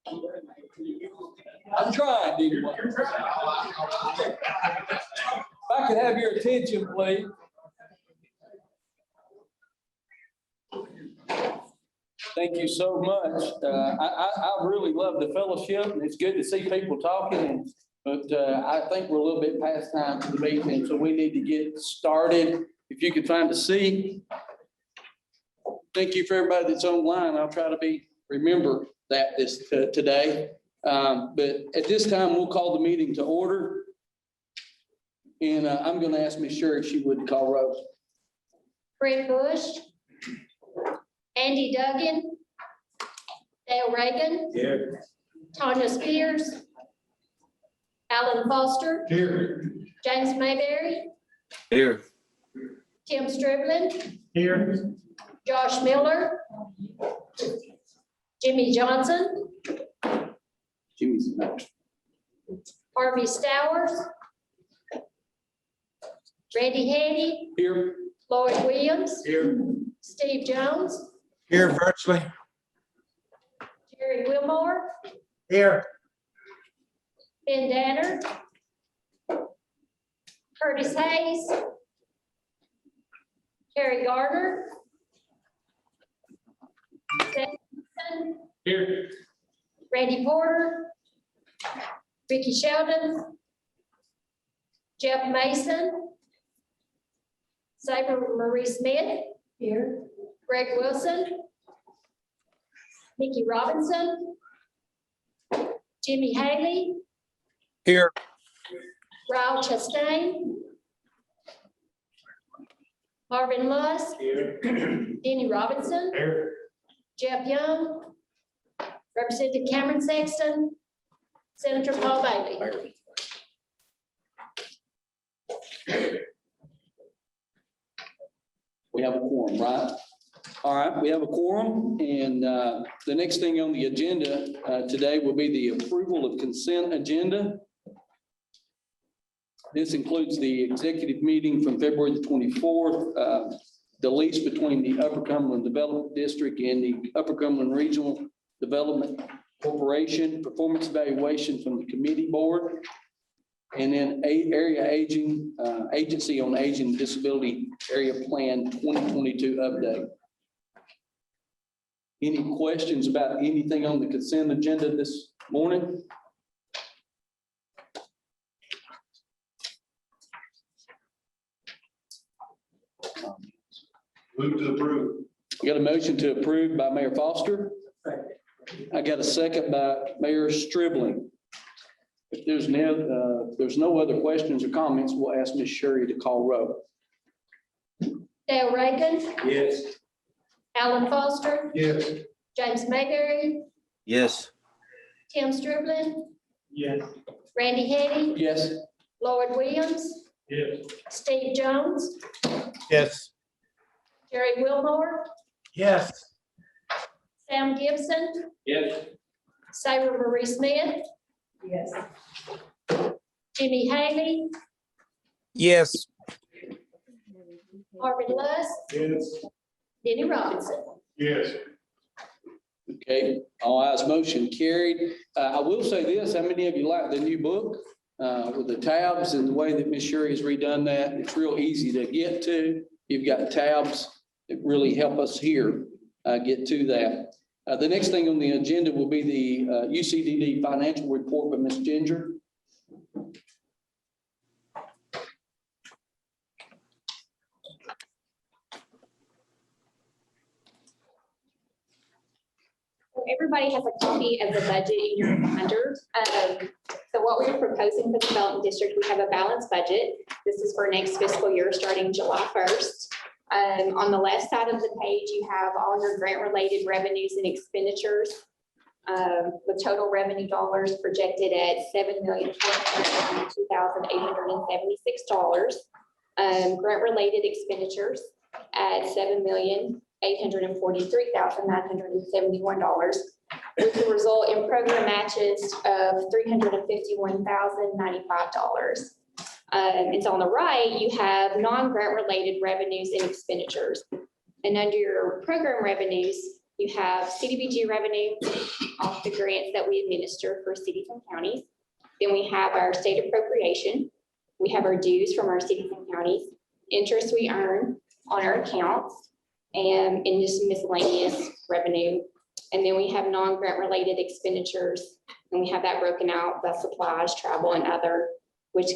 I'm trying, anyway. If I could have your attention, please. Thank you so much. I really love the fellowship, and it's good to see people talking. But I think we're a little bit past time for the meeting, so we need to get started. If you could find a seat. Thank you for everybody that's online. I'll try to remember that today. But at this time, we'll call the meeting to order. And I'm going to ask Ms. Sherry if she would call roll. Fred Bush, Andy Duggan, Dale Reagan. Here. Tanya Spears, Alan Foster. Here. James Mayberry. Here. Tim Striblin. Here. Josh Miller. Jimmy Johnson. Jimmy's next. Harvey Stowers. Randy Haney. Here. Lloyd Williams. Here. Steve Jones. Here virtually. Jerry Wilmore. Here. Ben Danner. Curtis Hayes. Terry Gardner. Jason, Here. Randy Porter. Ricky Sheldon. Jeff Mason. Saber Marie Smith. Here. Greg Wilson. Nikki Robinson. Jimmy Haley. Here. Raul Chastain. Marvin Lusk. Here. Denny Robinson. Here. Jeff Young. Representative Cameron Sexton. Senator Paul Bailey. We have a quorum, right? All right, we have a quorum, and the next thing on the agenda today will be the approval of consent agenda. This includes the executive meeting from February the 24th, the lease between the Upper Cumberland Development District and the Upper Cumberland Regional Development Corporation, performance evaluation from the committee board, and then area agency on aging and disability area plan 2022 update. Any questions about anything on the consent agenda this morning? Move to approve. We got a motion to approve by Mayor Foster. I got a second by Mayor Stribling. If there's no other questions or comments, we'll ask Ms. Sherry to call roll. Dale Reagan. Yes. Alan Foster. Yes. James Mayberry. Yes. Tim Striblin. Yes. Randy Haney. Yes. Lloyd Williams. Yes. Steve Jones. Yes. Jerry Wilmore. Yes. Sam Gibson. Yes. Saber Marie Smith. Yes. Jimmy Haley. Yes. Marvin Lusk. Yes. Denny Robinson. Yes. Okay, all ayes, motion carried. I will say this, how many of you like the new book with the tabs and the way that Ms. Sherry has redone that? It's real easy to get to. You've got tabs that really help us here get to that. The next thing on the agenda will be the UCDD financial report by Ms. Ginger. Everybody has a copy of the budget in your binder. So what we're proposing for the development district, we have a balanced budget. This is for next fiscal year, starting July 1st. On the left side of the page, you have all your grant-related revenues and expenditures, with total revenue dollars projected at $7,492,876. Grant-related expenditures at $7,843,971, with the result in program matches of $351,095. And so on the right, you have non-grant related revenues and expenditures. And under your program revenues, You have CDBG revenue off the grants that we administer for cities and counties. Then we have our state appropriation. We have our dues from our cities and counties, interest we earn on our accounts, and in just miscellaneous revenue. And then we have non-grant related expenditures, and we have that broken out by supplies, travel, and other, which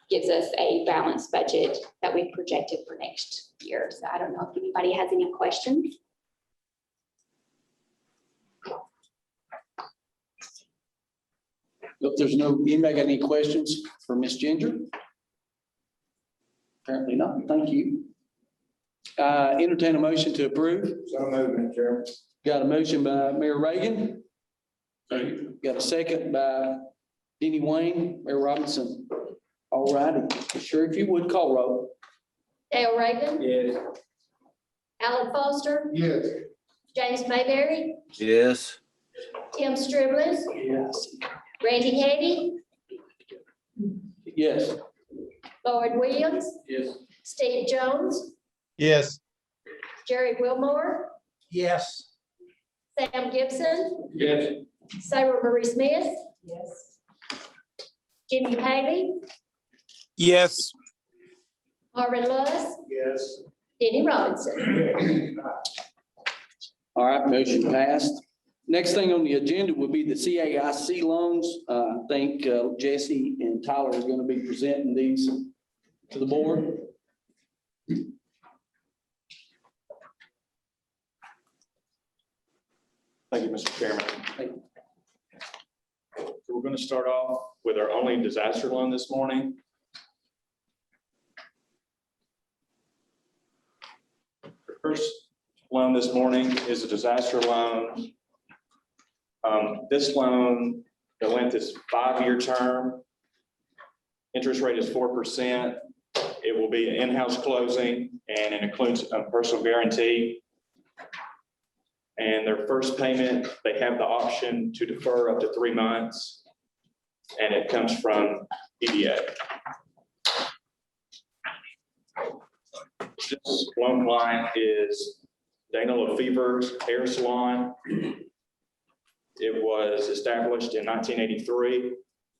gives us a balanced budget that we projected for next year. So I don't know if anybody has any questions. If there's anybody got any questions for Ms. Ginger? Apparently not. Thank you. Entertain a motion to approve. So moved, Mr. Chairman. Got a motion by Mayor Reagan. Got a second by Denny Wayne, Mayor Robinson. All righty. Sure, if you would call roll. Dale Reagan, Yes. Alan Foster, Yes. James Mayberry, Yes. Tim Striblin, Yes. Randy Hattie, Yes. Lloyd Williams, Yes. Steve Jones, Yes. Jerry Wilmore, Yes. Sam Gibson, Yes. Sarah Marie Smith, Yes. Jimmy Haley, Yes. Marvin Lewis, Yes. Denny Robinson. All right, motion passed. Next thing on the agenda would be the CAIC loans. I think Jesse and Tyler are going to be presenting these to the board. Thank you, Mr. Chairman. So we're going to start off with our only disaster loan this morning. The first loan this morning is a disaster loan. This loan, the length is 5-year term. Interest rate is 4%. It will be an in-house closing, and it includes a personal guarantee. And their first payment, they have the option to defer up to 3 months, and it comes from EDA. This loan client is Dana Lefevre's Hair Salon. It was established in 1983,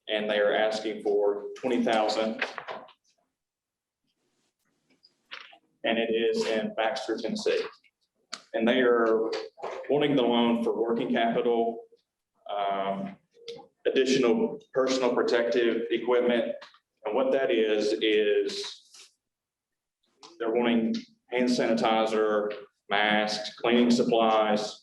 and they are asking for $20,000. And it is in Baxter, Tennessee. And they are wanting the loan for working capital, additional personal protective equipment. And what that is they're wanting hand sanitizer, masks, cleaning supplies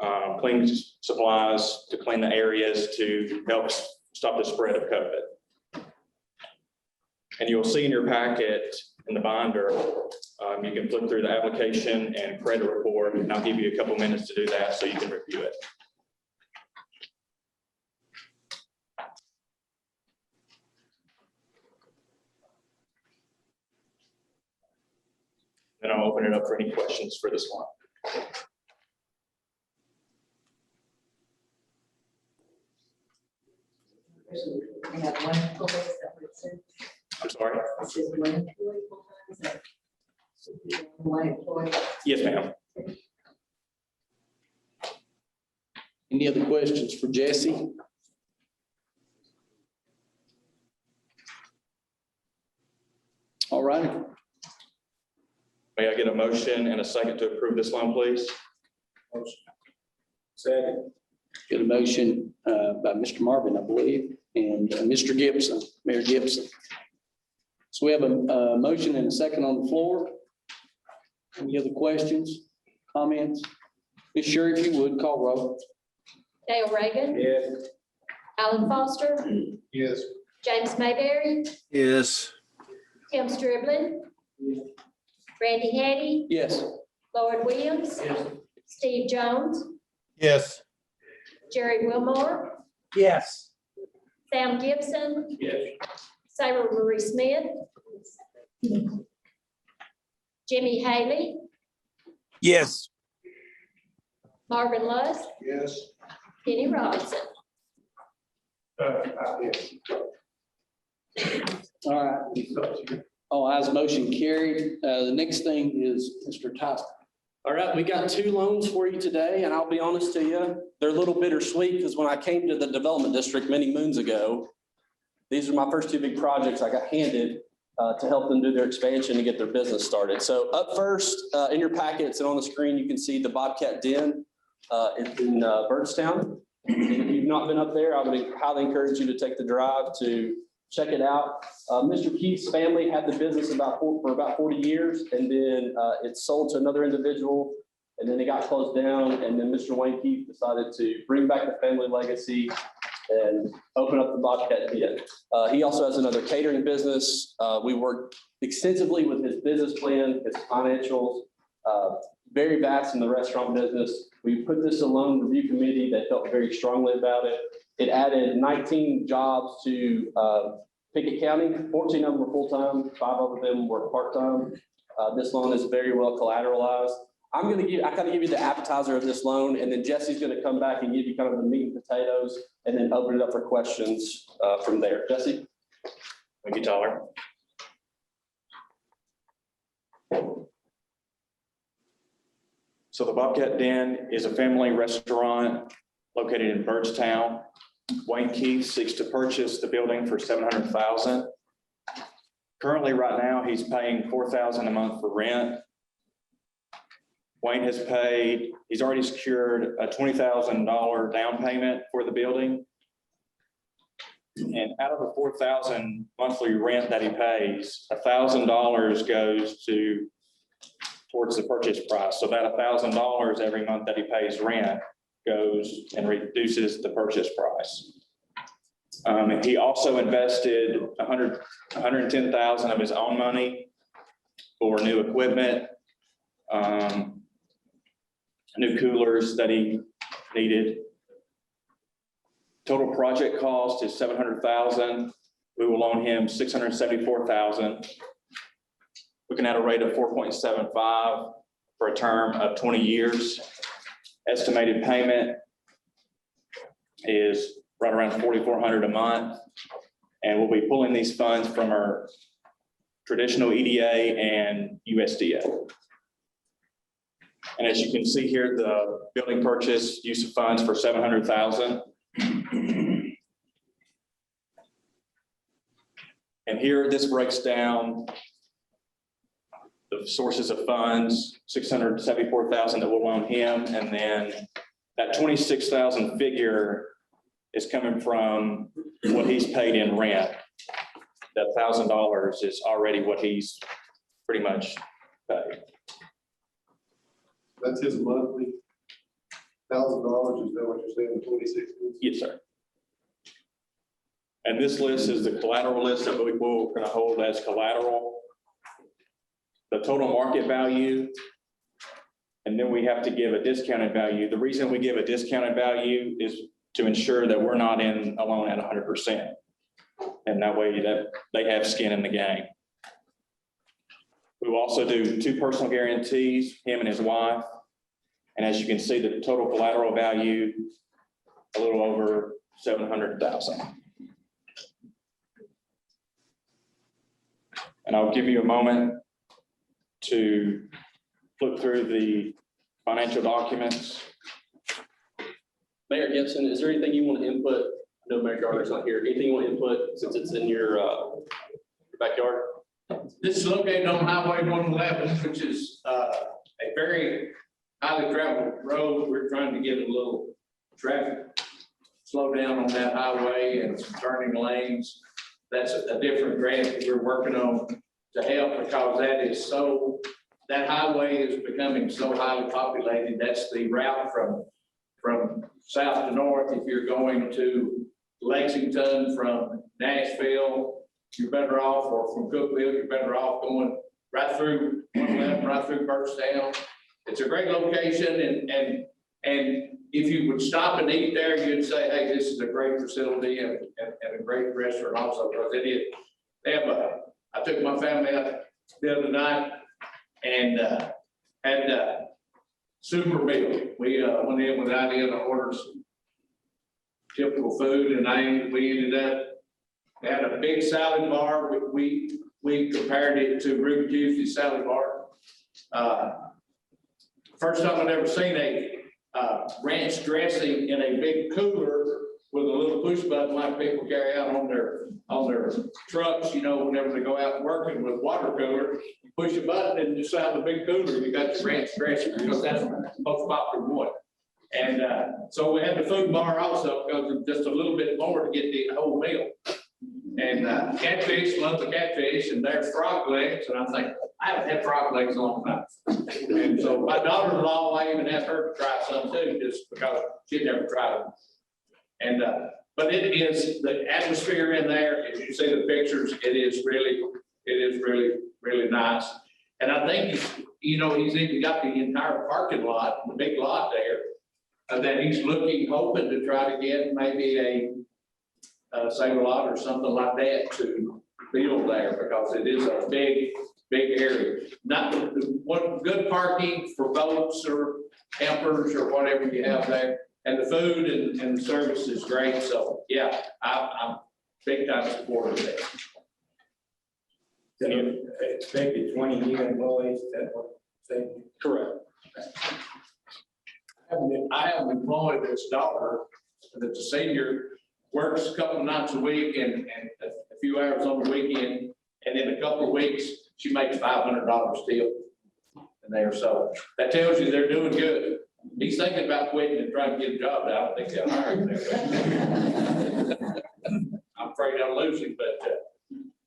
to clean the areas to help stop the spread of COVID. And you'll see in your packet in the binder, you can flip through the application and credit report, and I'll give you a couple minutes to do that so you can review it. Then I'll open it up for any questions for this one. We have one employee, is that what it said? I'm sorry? It says one employee full-time, is that? One employee. Yes, ma'am. Any other questions for Jesse? All right. May I get a motion and a second to approve this loan, please? Second. Get a motion by Mr. Marvin, I believe, and Mr. Gibson, Mayor Gibson. So we have a motion and a second on the floor. Any other questions, comments? Ms. Sherry, if you would, call roll. Dale Reagan, Yes. Alan Foster, Yes. James Mayberry, Yes. Tim Striblin, Randy Hattie, Yes. Lloyd Williams, Yes. Steve Jones, Yes. Jerry Wilmore, Yes. Sam Gibson, Yes. Sarah Marie Smith, Jimmy Haley, Yes. Marvin Lewis, Yes. Denny Robinson. Yes. All right. All ayes, motion carried. The next thing is Mr. Tyler. All right, we got two loans for you today, and I'll be honest to you, they're a little bittersweet because when I came to the development district many moons ago, these are my first two big projects I got handed to help them do their expansion and get their business started. So up first, in your packets and on the screen, you can see the Bobcat Den in Birdstown. And if you've not been up there, I would highly encourage you to take the drive to check it out. Mr. Keith's family had the business for about 40 years, and then it sold to another individual, and then it got closed down, and then Mr. Wayne Keith decided to bring back the family legacy and open up the Bobcat Den. He also has another catering business. We worked extensively with his business plan, his financials, very vast in the restaurant business. We put this a loan review committee that felt very strongly about it. It added 19 jobs to Pickett County. 14 of them were full-time, 5 of them were part-time. This loan is very well collateralized. I kind of give you the appetizer of this loan, and then Jesse's going to come back and give you kind of the meat and potatoes, and then open it up for questions from there. Jesse? Thank you, Tyler. So the Bobcat Den is a family restaurant located in Birdstown. Wayne Keith seeks to purchase the building for $700,000. Currently, right now, he's paying $4,000 a month for rent. Wayne he's already secured a $20,000 down payment for the building. And out of the $4,000 monthly rent that he pays, $1,000 goes towards the purchase price. So that $1,000 every month that he pays rent goes and reduces the purchase price. He also invested $110,000 of his own money for new equipment, new coolers that he needed. Total project cost is $700,000. We will loan him $674,000. Looking at a rate of 4.75 for a term of 20 years. Estimated payment is right around $4,400 a month. And we'll be pulling these funds from our traditional EDA and USDA. And as you can see here, the building purchase use of funds for $700,000. And here this breaks down the sources of funds, $674,000 that we'll loan him, and then that $26,000 figure is coming from what he's paid in rent. That $1,000 is already what he's pretty much paid. That's his monthly $1,000, is that what you're saying, the 26? Yes, sir. And this list is the collateral list that we're going to hold as collateral. The total market value, and then we have to give a discounted value. The reason we give a discounted value is to ensure that we're not in a loan at 100%. And that way that they have skin in the game. We will also do 2 personal guarantees, him and his wife. And as you can see, the total collateral value, a little over $700,000. And I'll give you a moment to flip through the financial documents. Mayor Gibson, is there anything you want to input? No, Mayor Gardner's not here. Anything you want to input since it's in your backyard? This is located on Highway 111, which is a very highly traveled road. We're trying to get a little traffic slow down on that highway and some turning lanes. That's a different grant that we're working on to help, because that highway is becoming so highly populated. That's the route from south to north. If you're going to Lexington from Nashville, you're better off, or from Cookville, you're better off going right through 111, right through Birdstown. It's a great location, and if you would stop and eat there, you'd say, hey, this is a great facility and a great restaurant also, because it is. I took my family out the other night and had a super meal. We went in with an idea to order some typical food, and we ended up, had a big salad bar. We compared it to Ruby Tuesday salad bar. First time I've ever seen a ranch dressing in a big cooler with a little push button like people carry out on their trucks, you know, whenever they go out working with water cooler. You push a button and just out of the big cooler, you got your ranch dressing, because that's the most popular one. And so we had the food bar also, because it's just a little bit more to get the whole meal. And catfish, love the catfish, and there's frog legs, and I think, I haven't had frog legs in a long time. And so my daughter-in-law, I even asked her to try some too, just because she'd never tried them. And, but it is, the atmosphere in there, if you see the pictures, it is really nice. And I think, you know, he's even got the entire parking lot, the big lot there, that he's hoping to try to get maybe a save a lot or something like that to build there, because it is a big area. Not what good parking for boats or campers or whatever you have there. And the food and the service is great. So yeah, I'm big time supporter of that. So you expected 20 new employees, is that what you're saying? Correct. I have employed this daughter that's a senior, works a couple of nights a week and a few hours on the weekend. And in a couple of weeks, she makes $500 still in there. So that tells you they're doing good. He's thinking about quitting and trying to get a job. I don't think they'll hire him there. I'm afraid I'll lose him, but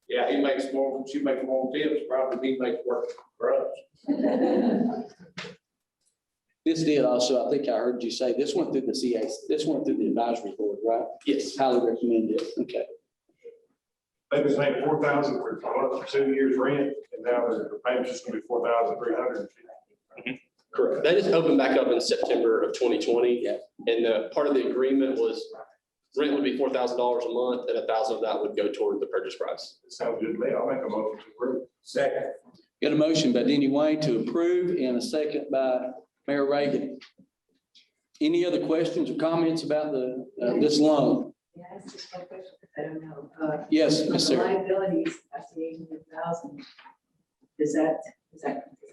yeah, she makes more tips, probably he makes work for us. This did also, I think I heard you say, this went through the CA, this went through the advisory board, right? Yes. Highly recommended. Okay. They was paying 4,000 for 2 years rent, and now the payment's just gonna be 4,300. Correct. That just opened back up in September of 2020. Yeah. And part of the agreement was rent would be $4,000 a month, and 1,000 of that would go toward the purchase price. It sounds good to me. I'll make a motion to approve. Second. Got a motion by Denny Wayne to approve and a second by Mayor Reagan. Any other questions or comments about this loan? Yeah, that's just one question, I don't know. Yes, On Ms. the Sarah. liabilities, I see 800,000. Is that,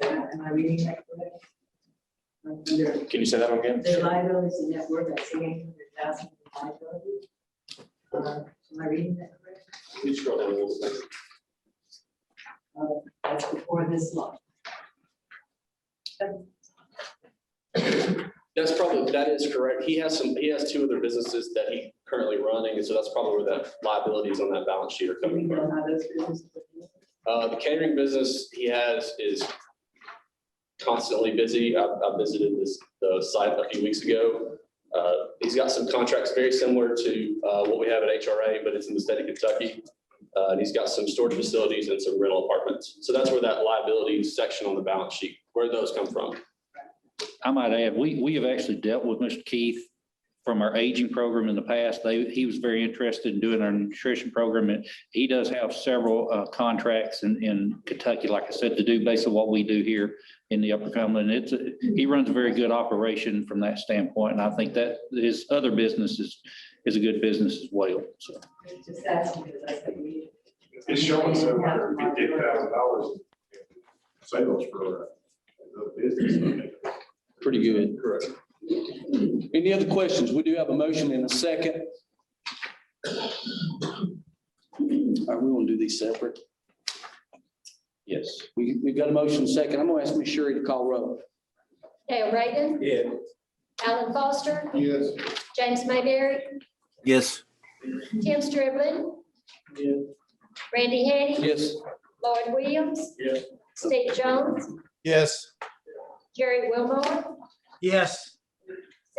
am I reading that correct? Can you say that again? Their liabilities and net worth, I see 800,000 liabilities. Am I reading that correct? Please scroll down a little bit. That's before this law. That is correct. He has two other businesses that he currently running, and so that's probably where the liabilities on that balance sheet are Do we coming know from. how those businesses are doing? The catering business he has is constantly busy. I visited the site a few weeks ago. He's got some contracts very similar to what we have at HRA, but it's in the state of Kentucky. And he's got some storage facilities and some rental apartments. So that's where that liability section on the balance sheet, where those come from. I might add, we have actually dealt with Mr. Keith from our aging program in the past. He was very interested in doing our nutrition program, and he does have several contracts in Kentucky, like I said, to do basically what we do here in the Upper Cumberland. He runs a very good operation from that standpoint, and I think that his other business is a good business as well. So Just asking because I said we. It's showing $758,000 sales for the business. Pretty good. Correct. Any other questions? We do have a motion in a second. All right, we want to do these separate. yes. We've got a motion second. I'm going to ask Ms. Sherry to call roll. Dale Reagan, Yeah. Alan Foster, Yes. James Mayberry, Yes. Tim Striblin, Yeah. Randy Henny, Yes. Lloyd Williams, Yes. Steve Jones, Yes. Jerry Wilmore, Yes.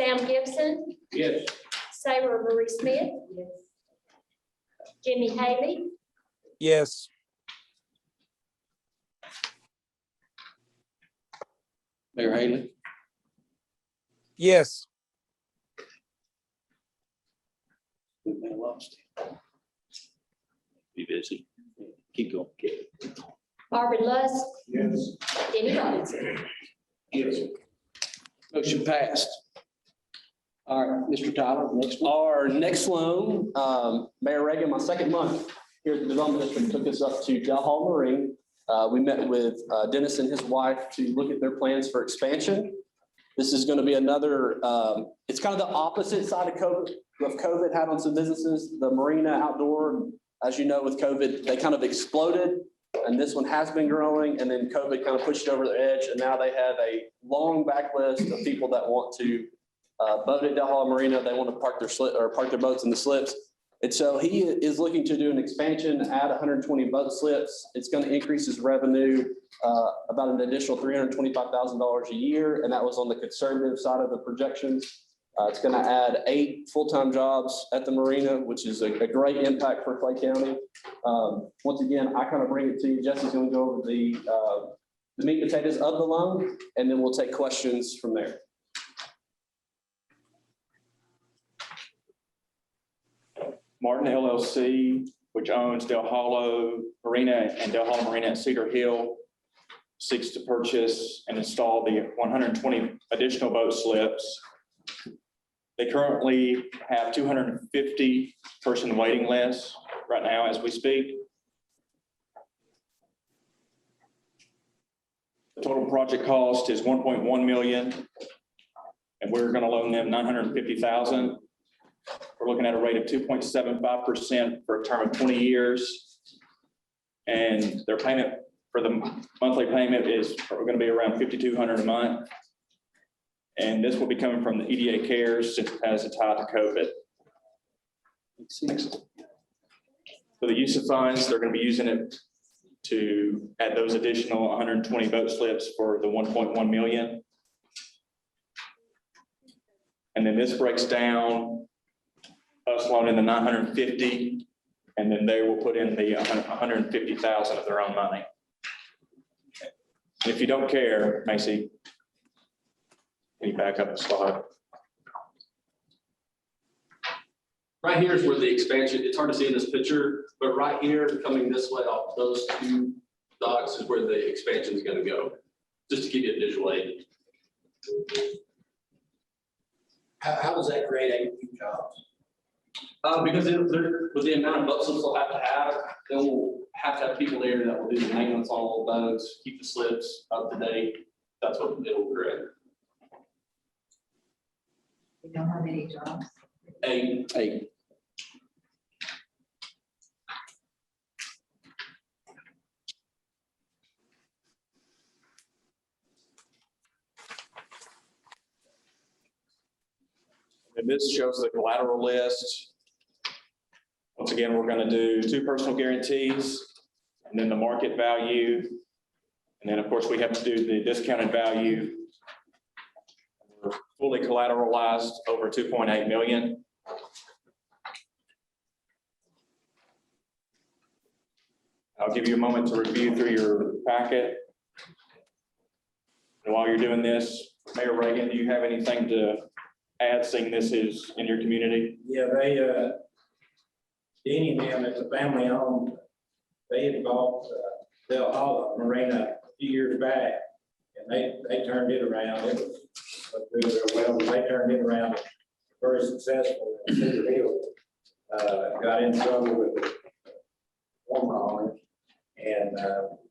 Sam Gibson, Yes. Sarah Marie Smith, Yes. Jimmy Haley, Yes. Mayor Haley. Yes. We may have lost him. Be busy. Keep going. Marvin Lusk, Yes. Denny Robinson. Yes. Motion passed. All right, Mr. Tyler, next one. Our next loan, Mayor Reagan, my second month here at the Development District, took us up to Del Hall Marine. We met with Dennis and his wife to look at their plans for expansion. This is going to be another, it's kind of the opposite side of COVID had on some businesses. The marina outdoor, as you know, with COVID, they kind of exploded. And this one has been growing, and then COVID kind of pushed it over the edge, and now they have a long backlist of people that want to boat at Del Hollow Marina. They want to park their boats in the slips. And so he is looking to do an expansion, add 120 boat slips. It's going to increase his revenue about an additional $325,000 a year, and that was on the conservative side of the projections. It's going to add 8 full-time jobs at the marina, which is a great impact for Clay County. Once again, I kind of bring it to you. Jesse's going to go over the meat and potatoes of the loan, and then we'll take questions from there. Martin LLC, which owns Del Hollow Marina and Del Hollow Marina at Cedar Hill, seeks to purchase and install the 120 additional boat slips. They currently have 250 person waiting lists right now as we speak. The total project cost is 1.1 million, and we're going to loan them 950,000. We're looking at a rate of 2.75% for a term of 20 years. And their payment for the monthly payment is going to be around $5,200 a month. And this will be coming from the EDA CARES since it has a tie to COVID. Next. For the use of funds, they're going to be using it to add those additional 120 boat slips for the 1.1 million. And then this breaks down us loaning the 950, and then they will put in the 150,000 of their own money. And if you don't care, Macy, can you back up the slide? Right here is where the expansion, it's hard to see in this picture, but right here, coming this way off those 2 docks is where the expansion is going to go, just to give you a visual aid. How does that create 8 new jobs? Because with the amount of boat slips they'll have to have, they'll have to have people there that will do the maintenance on all the boats, keep the slips up to date. That's what it'll create. You know how many jobs? 8. And this shows the collateral list. Once again, we're going to do 2 personal guarantees, and then the market value. And then, of course, we have to do the discounted value. We're fully collateralized over 2.8 million. I'll give you a moment to review through your packet. And while you're doing this, Mayor Reagan, do you have anything to add, seeing this is in your community? Yeah, they, Denny and them, it's a family owned. They had bought Del Hollow Marina a few years back, and they turned it around. It was well, they turned it around very successful in Cedar Hill. Got in trouble with the former owner, and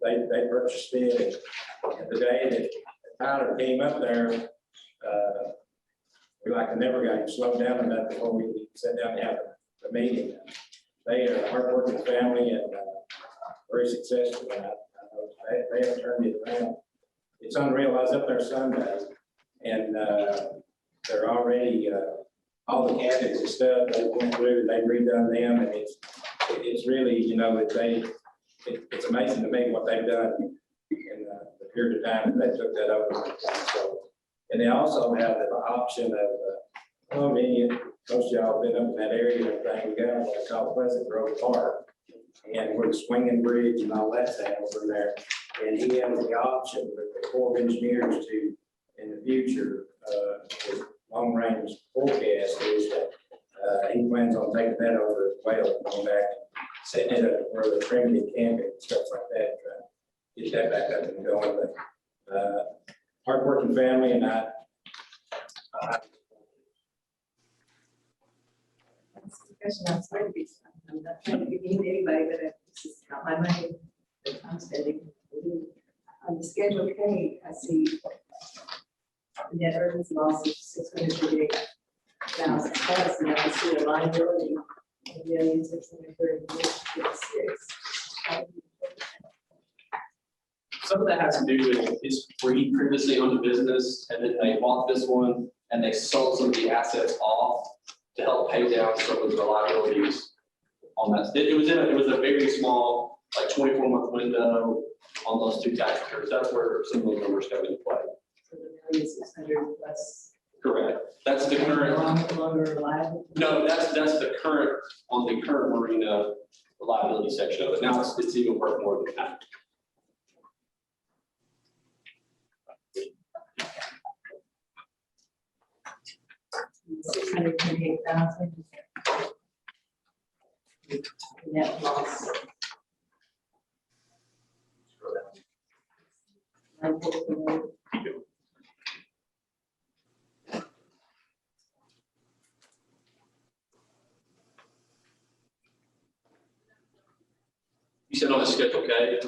they purchased it. And the day that Tyler came up there, we never got him slowed down enough before we sat down and have the meeting. They are a hardworking family and very successful. They have turned it around. It's unreal. I was up there Sunday, and they're already all the cabins and stuff they went through. They redone them, and it's really, you know, it's amazing to me what they've done in the period of time that they took that over. So, and they also have the option of most of y'all been up in that area and everything. We got what's called Pleasant Grove Park, and we're the swinging bridge and all that's over there. And he has the option with the Corps of Engineers to, in the future, his long range forecast is that he plans on taking that over as well, going back and setting it up where the primitive camping and stuff like that, trying to get that back up and going. But hardworking family, and I Discussion outside of these. I'm not trying to be mean to anybody, but this is not my money that I'm spending. On the Schedule K, I see net earnings loss of $638,000, and that was the liability of $1,636,000. Some of that has to do with his previously owned a business, and then they bought this one, and they sold some of the assets off to help pay down some of the liabilities on that. It was a very small, like 24-month window on those two tax returns. That's where some of those numbers come into play. So the $1,600,000 plus. Correct. That's the current. No longer liable. No, that's the current, on the current marina liability section of it. Now it's even worth more than that. $628,000. Net loss. You said on the Schedule K.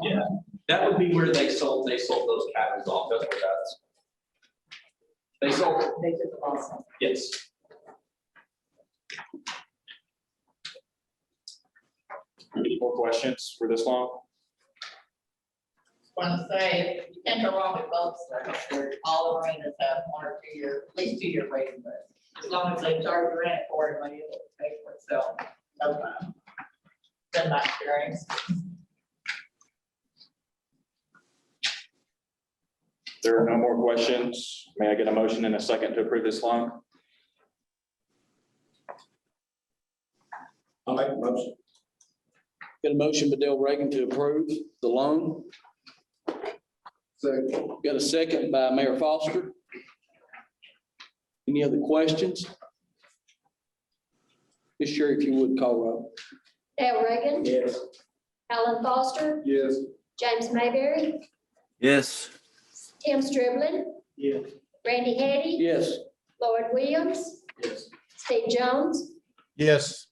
Yeah, that would be where they sold those cabins off. That's where that's. They took the loss. Yes. Any more questions for this long? Want to say, you can't go wrong with both sides. All the marinas have 1 or 2 year, at least 2 year waiting list. As long as they charge the rent for it, money will pay for itself. No problem. Been my experience. There are no more questions. May I get a motion and a second to approve this loan? I'll make a motion. Got a motion by Dale Reagan to approve the loan. Got a second by Mayor Foster. Any other questions? Ms. Sherry, if you would call roll. Dale Reagan, Yes. Alan Foster, Yes. James Mayberry, Yes. Tim Striblin, Yes. Randy Hattie, Yes. Lloyd Williams, Yes. Steve Jones, Yes.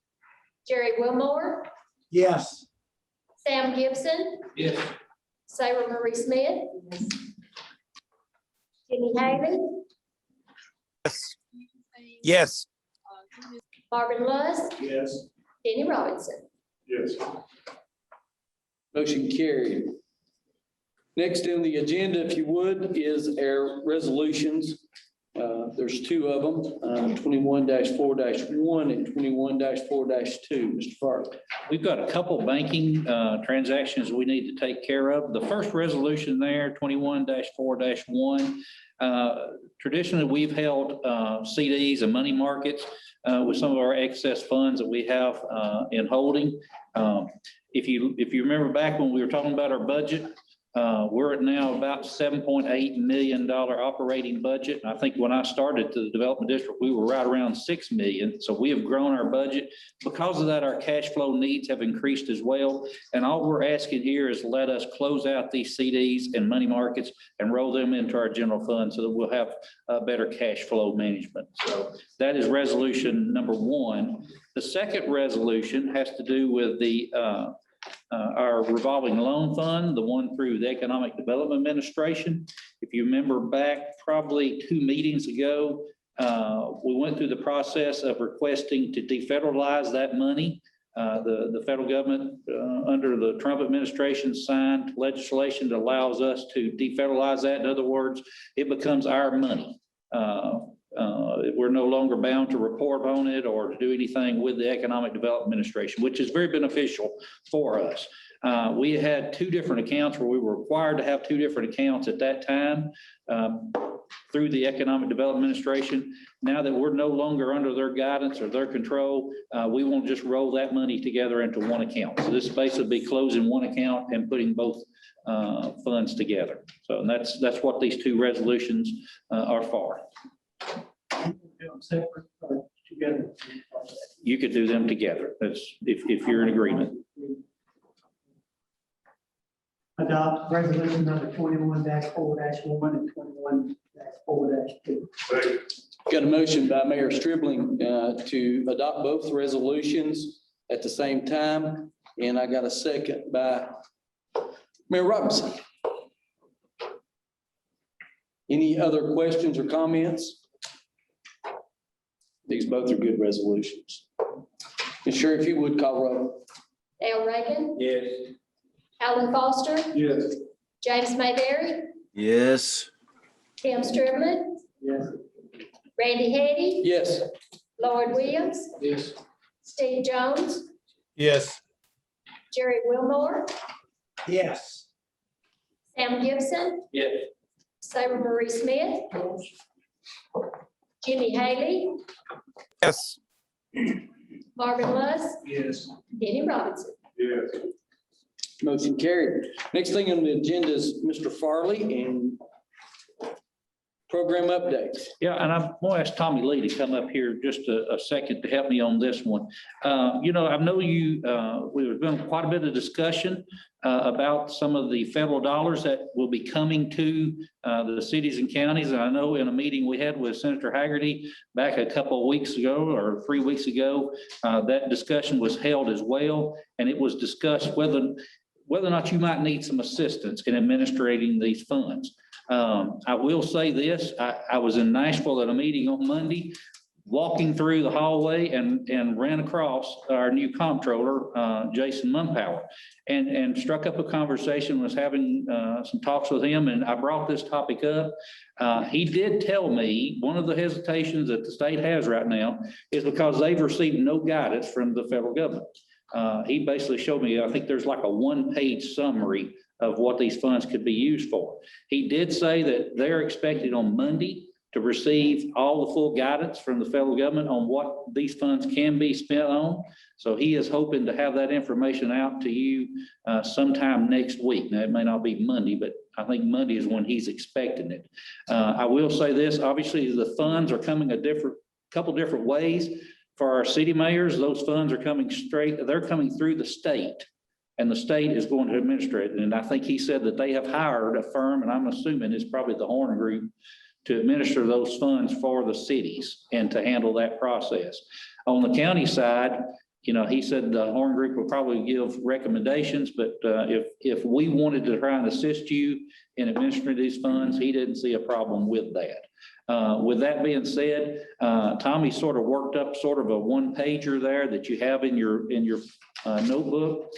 Jerry Wilmore, Yes. Sam Gibson, Yes. Sarah Marie Smith, Jenny Haley, Yes. Marvin Luss, Yes. Denny Robinson. Yes. Motion carried. Next on the agenda, if you would, is our resolutions. There's two of them, 21-4-1 and 21-4-2. Mr. Farley. We've got a couple banking transactions we need to take care of. The first resolution there, 21-4-1. Traditionally, we've held CDs and money markets with some of our excess funds that we have in holding. If you remember back when we were talking about our budget, we're at now about $7.8 million operating budget. And I think when I started to the development district, we were right around 6 million. So we have grown our budget. Because of that, our cash flow needs have increased as well. And all we're asking here is let us close out these CDs and money markets and roll them into our general fund so that we'll have better cash flow management. So that is resolution number 1. The second resolution has to do with our revolving loan fund, the one through the Economic Development Administration. If you remember back probably 2 meetings ago, we went through the process of requesting to defederalize that money. The federal government under the Trump administration signed legislation that allows us to defederalize that. In other words, it becomes our money. We're no longer bound to report on it or to do anything with the Economic Development Administration, which is very beneficial for us. We had 2 different accounts where we were required to have 2 different accounts at that time through the Economic Development Administration. Now that we're no longer under their guidance or their control, we won't just roll that money together into one account. So this basically be closing one account and putting both funds together. So that's what these 2 resolutions are for. Separate, or You could do them together. That's if you're in agreement. Adopt resolution number 21-4-1 and 21-4-2. Second. Got a motion by Mayor Stribling to adopt both resolutions at the same time, and I got a second by Mayor Robinson. Any other questions or comments? These both are good resolutions. Ms. Sherry, if you would call roll. Dale Reagan, Yes. Alan Foster, Yes. James Mayberry, Yes. Tim Striblin, Yes. Randy Hattie, Yes. Lloyd Williams, Yes. Steve Jones, Yes. Jerry Wilmore, Yes. Sam Gibson, Yes. Sarah Marie Smith, Jimmy Haley, Yes. Marvin Luss, Yes. Denny Robinson. Yes. Motion carried. Next thing on the agenda is Mr. Farley and program updates. Yeah, and I'm going to ask Tommy Lee to come up here just a second to help me on this one. I know we've been quite a bit of discussion about some of the federal dollars that will be coming to the cities and counties. And I know in a meeting we had with Senator Haggerty back a couple of weeks ago or 3 weeks ago, that discussion was held as well. And it was discussed whether or not you might need some assistance in administrating these funds. I will say this, I was in Nashville at a meeting on Monday, walking through the hallway and ran across our new comptroller, Jason Mumpower, and struck up a conversation, was having some talks with him, and I brought this topic up. He did tell me one of the hesitations that the state has right now is because they've received no guidance from the federal government. He basically showed me, I think there's like a one-page summary of what these funds could be used for. He did say that they're expected on Monday to receive all the full guidance from the federal government on what these funds can be spent on. So he is hoping to have that information out to you sometime next week. Now, it may not be Monday, but I think Monday is when he's expecting it. I will say this, obviously the funds are coming couple different ways. For our city mayors, those funds are coming they're coming through the state. And the state is going to administer it. And I think he said that they have hired a firm, and I'm assuming it's probably the Horn Group, to administer those funds for the cities and to handle that process. On the county side, he said the Horn Group will probably give recommendations, but if we wanted to try and assist you in administering these funds, he didn't see a problem with that. With that being said, Tommy sort of worked up sort of a one-pager there that you have in your notebook.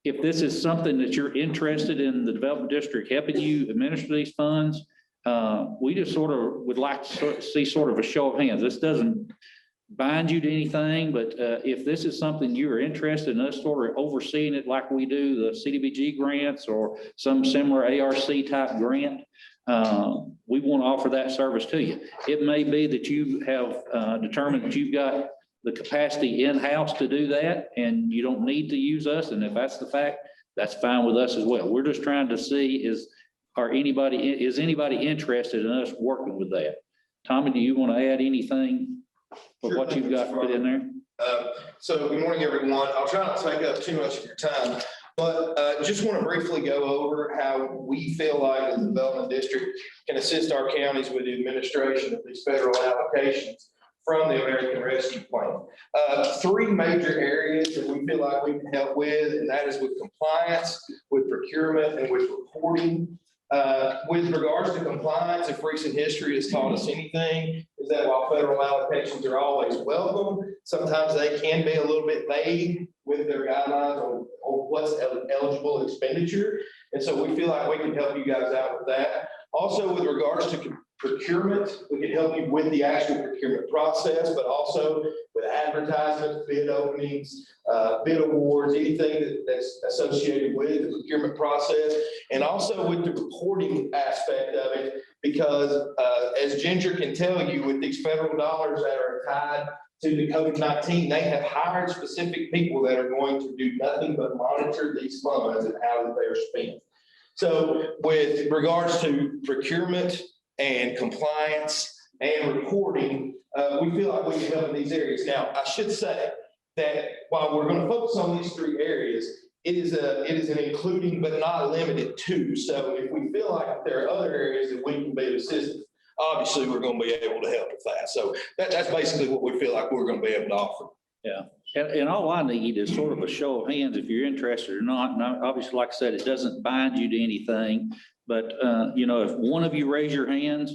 If this is something that you're interested in the development district helping you administer these funds, we just sort of would like to see sort of a show of hands. This doesn't bind you to anything, but if this is something you're interested in us sort of overseeing it like we do the CDBG grants or some similar ARC type grant, we want to offer that service to you. It may be that you have determined that you've got the capacity in-house to do that and you don't need to use us. And if that's the fact, that's fine with us as well. We're just trying to see is anybody interested in us working with that? Tommy, do you want to add anything for Sure, what you've got put in there? So good morning, everyone. I'll try not to take up too much of your time, but just want to briefly go over how we feel like the development district can assist our counties with the administration of these federal allocations from the American Rescue Plan. Three major areas that we feel like we can help with, and that is with compliance, with procurement, and with reporting. With regards to compliance, if recent history has taught us anything, is that while federal allocations are always welcome, sometimes they can be a little bit vague with their guidelines on what's eligible expenditure. And so we feel like we can help you guys out with that. Also, with regards to procurement, we can help you with the actual procurement process, but also with advertisements, bid openings, bid awards, anything that's associated with the procurement process, and also with the reporting aspect of it, because as Ginger can tell you, with these federal dollars that are tied to the COVID-19, they have hired specific people that are going to do nothing but monitor these funds and how they are spent. So with regards to procurement and compliance and reporting, we feel like we can help in these areas. Now, I should say that while we're gonna focus on these three areas, it is an including but not limited to. So if we feel like there are other areas that we can be of assistance, obviously, we're gonna be able to help with that. So that's basically what we feel like we're gonna be able to offer. Yeah, and all I need is sort of a show of hands if you're interested or not. And obviously, like I said, it doesn't bind you to anything. But, you know, if one of you raise your hands,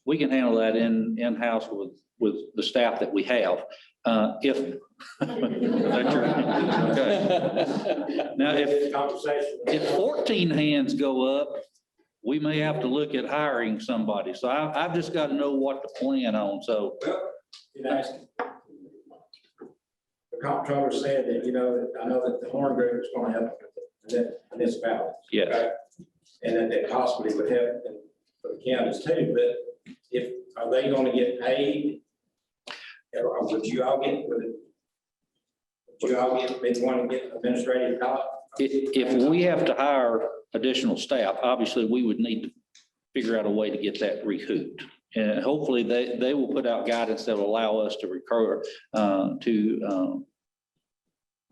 we can handle that in-house with the staff that we have. If. That's your- okay. Now, if 14 hands go up, we may have to look at hiring somebody. So I've just got to know what to plan on. So. The comptroller said that, you know, I know that the Horn Group is going to help the municipalities. Yes. Okay? And that they possibly would help for the counties too, but are they going to get paid? Or would you all get, maybe want to get administrative cost? If we have to hire additional staff, obviously we would need to figure out a way to get that recouped. And hopefully they will put out guidance that will allow us to recur to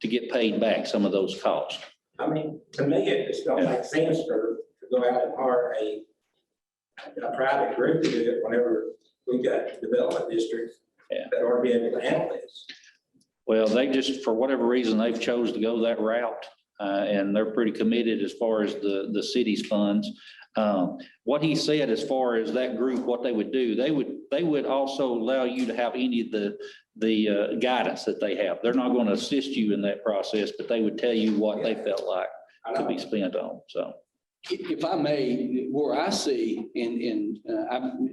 get paid back some of those costs. I mean, to me, it just don't make sense to go out and hire a private group to do it whenever we've got development districts that are being able to handle this. Well, they just, for whatever reason, they've chose to go that route, and they're pretty committed as far as the city's funds. What he said as far as that group, what they would do, they would also allow you to have any of the guidance that they have. They're not going to assist you in that process, but they would tell you what they felt like could be spent on, so. If I may, where I see,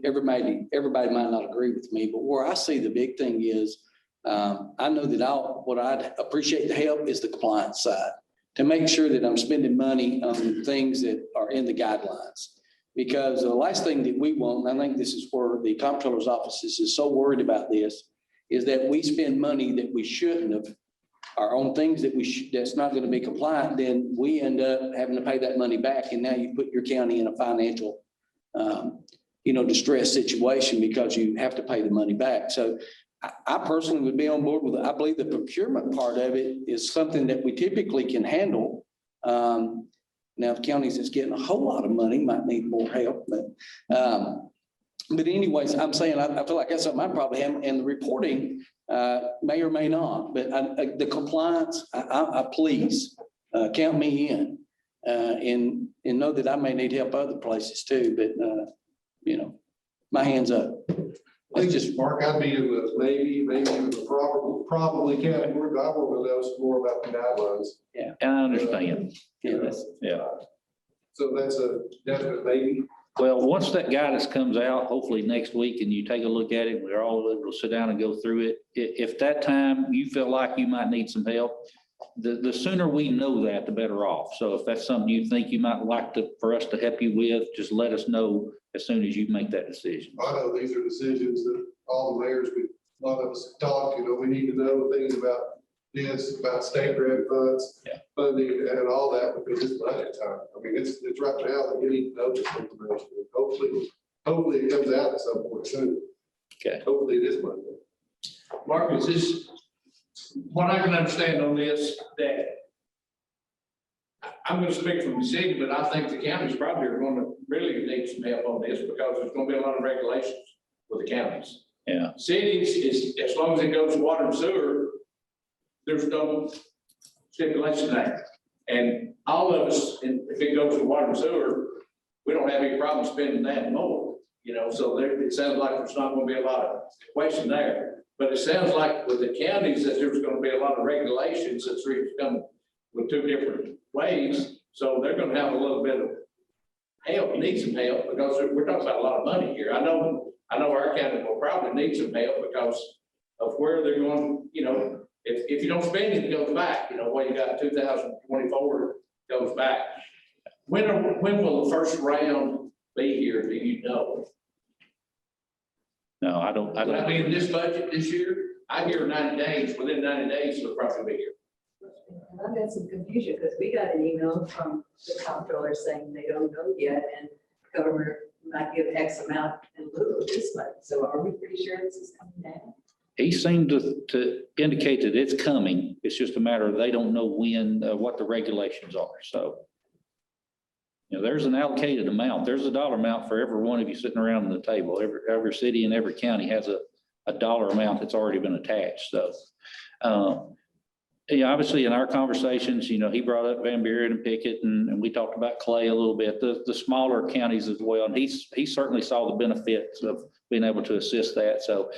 everybody might not agree with me, but where I see the big thing is, I know that what I'd appreciate the help is the compliance side, to make sure that I'm spending money on things that are in the guidelines. Because the last thing that we want, and I think this is where the comptroller's office is so worried about this, is that we spend money that we shouldn't have, or on things that that's not going to be compliant, then we end up having to pay that money back. And now you put your county in a financial, distress situation because you have to pay the money back. So I personally would be on board with it. I believe the procurement part of it is something that we typically can handle. Now, if counties is getting a whole lot of money, might need more help, but anyways, I'm saying, I feel like that's something I probably have, and the reporting may or may not, but the compliance, I please count me in, and know that I may need help other places too, but my hands up. I think just, Mark, I'd be in the maybe in the probably category, but I want to know some more about the guidelines. Yeah, I understand. Yeah. So that's a definite maybe. Well, once that guidance comes out, hopefully next week, and you take a look at it, we're all able to sit down and go through it. If that time you feel like you might need some help, the sooner we know that, the better off. So if that's something you think you might like for us to help you with, just let us know as soon as you make that decision. I know these are decisions that all the mayors, a lot of us talk, we need to know things about this, about state grant funds, funding and all that, because it's budget time. I mean, it's right now that you need to know this information. Hopefully it comes out at some point soon. Okay. Hopefully it is Monday. Marcus, what I can understand on this, that I'm going to speak from the city, but I think the counties probably are going to really need some help on this because there's going to be a lot of regulations with the counties. Yeah. Cities, as long as it goes to water and sewer, there's no stipulation there. And all of us, if it goes to water and sewer, we don't have any problem spending that more, so it sounds like there's not going to be a lot of question there. But it sounds like with the counties that there's going to be a lot of regulations that's come with two different ways. So they're going to have a little bit of help, need some help, because we're talking about a lot of money here. I know our county will probably need some help because of where they're going, if you don't spend it, it goes back, what you got 2024 goes back. When will the first round be here? Do you know? No, I don't. Will that be in this budget this year? I hear 90 days, within 90 days, it'll probably be here. I've got some confusion because we got an email from the comptroller saying they don't know yet, and Governor we might give X amount in lieu of this money. So are we pretty sure this is coming down? He seemed to indicate that it's coming. It's just a matter of they don't know when, what the regulations are. So, you know, there's an allocated amount. There's a dollar amount for every one of you sitting around the table. Every city and every county has a dollar amount that's already been attached. So, yeah, obviously in our conversations, you know, he brought up Van Buren and Pickett, and we talked about Clay a little bit, the smaller counties as well. And he certainly saw the benefits of being able to assist that. So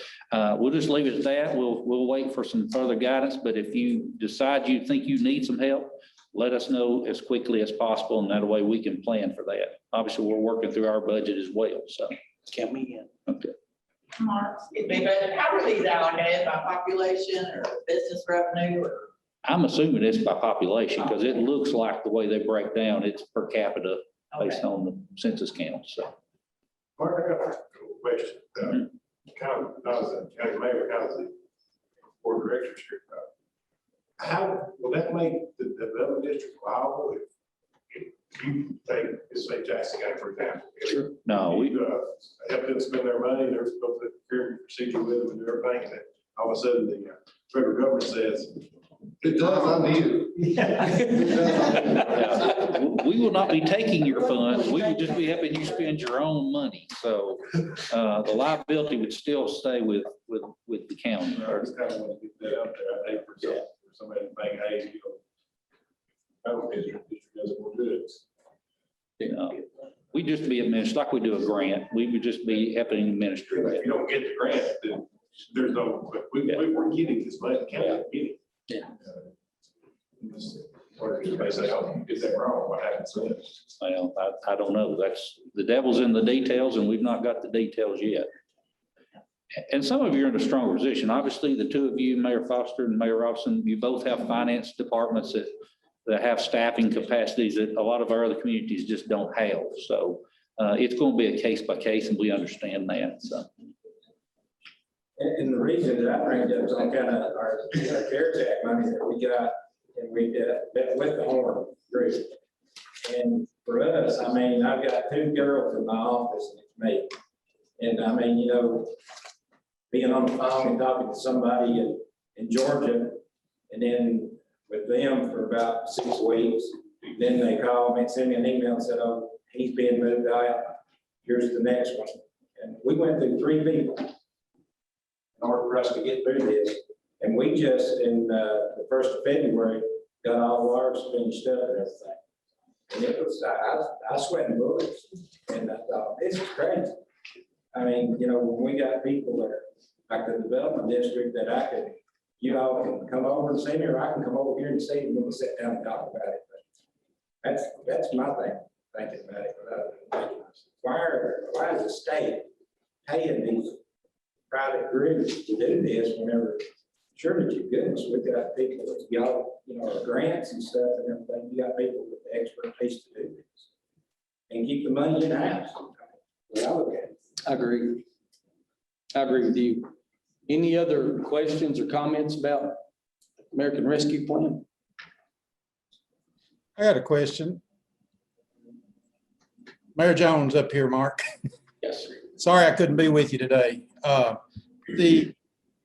we'll just leave it at that. We'll wait for some further guidance. But if you decide you think you need some help, let us know as quickly as possible. And that way we can plan for that. Obviously, we're working through our budget as well. So. Count me in. Okay. Mark, excuse me, but how are these allocated, by population or business revenue or? I'm assuming it's by population because it looks like the way they break down, it's per capita based on the census count. So. Mark, I got a question. Kind of, I was a county mayor, kind of the board of directors here. How will that make the development district liable if you take, let's say Jackson County, for example? Sure. No, we help them spend their money, they're supposed to procure procedure with them and do everything, and then all of a sudden the federal government says, it does, I need it. We will not be taking your funds. We would just be helping you spend your own money. So the liability would still stay with the county. I just kind of want to get that up there. I think for somebody to think, hey, you know, federal district doesn't want to do it. We just be administered like we do a grant. We would just be helping administer If that. you don't get the grant, then there's no, but we're getting this money, the county is getting. Yeah. Or if they say, oh, you get that wrong, what happens then? Well, I don't know. That's the devil's in the details and we've not got the details yet. And some of you are in a strong position. Obviously, the two of you, Mayor Foster and Mayor Robson, you both have finance departments that have staffing capacities that a lot of our other communities just don't have. So it's going to be a case by case and we understand that. So. And the reason that I bring it up is on kind of our CARES Act money that we got, and we did with the Horn group. And for us, I mean, I've got two girls in my office and it's me. And I mean, you know, being on the phone and talking to somebody in Georgia, and then with them for about 6 weeks, then they called me and sent me an email and said, oh, he's being moved out. Here's the next one. And we went through 3 people in order for us to get through this. And we just, in the 1st of February, got all of ours finished up and everything. And it was, I sweating bullets. And I thought, this is crazy. I mean, you know, when we got people that are like the development district that I could, you all can come over and see me, or I can come over here and see you when we sit down and talk about it. But that's my thing, thinking about it. Why is the state paying these private groups to do this whenever, surely to goodness, we've got people that y'all, you know, grants and stuff and everything, you got people with the expertise to do this. And keep the money in house. Well, I look at it. I agree. I agree with you. Any other questions or comments about American Rescue Plan? I got a question. Mayor Jones up here, Mark. Yes. Sorry I couldn't be with you today.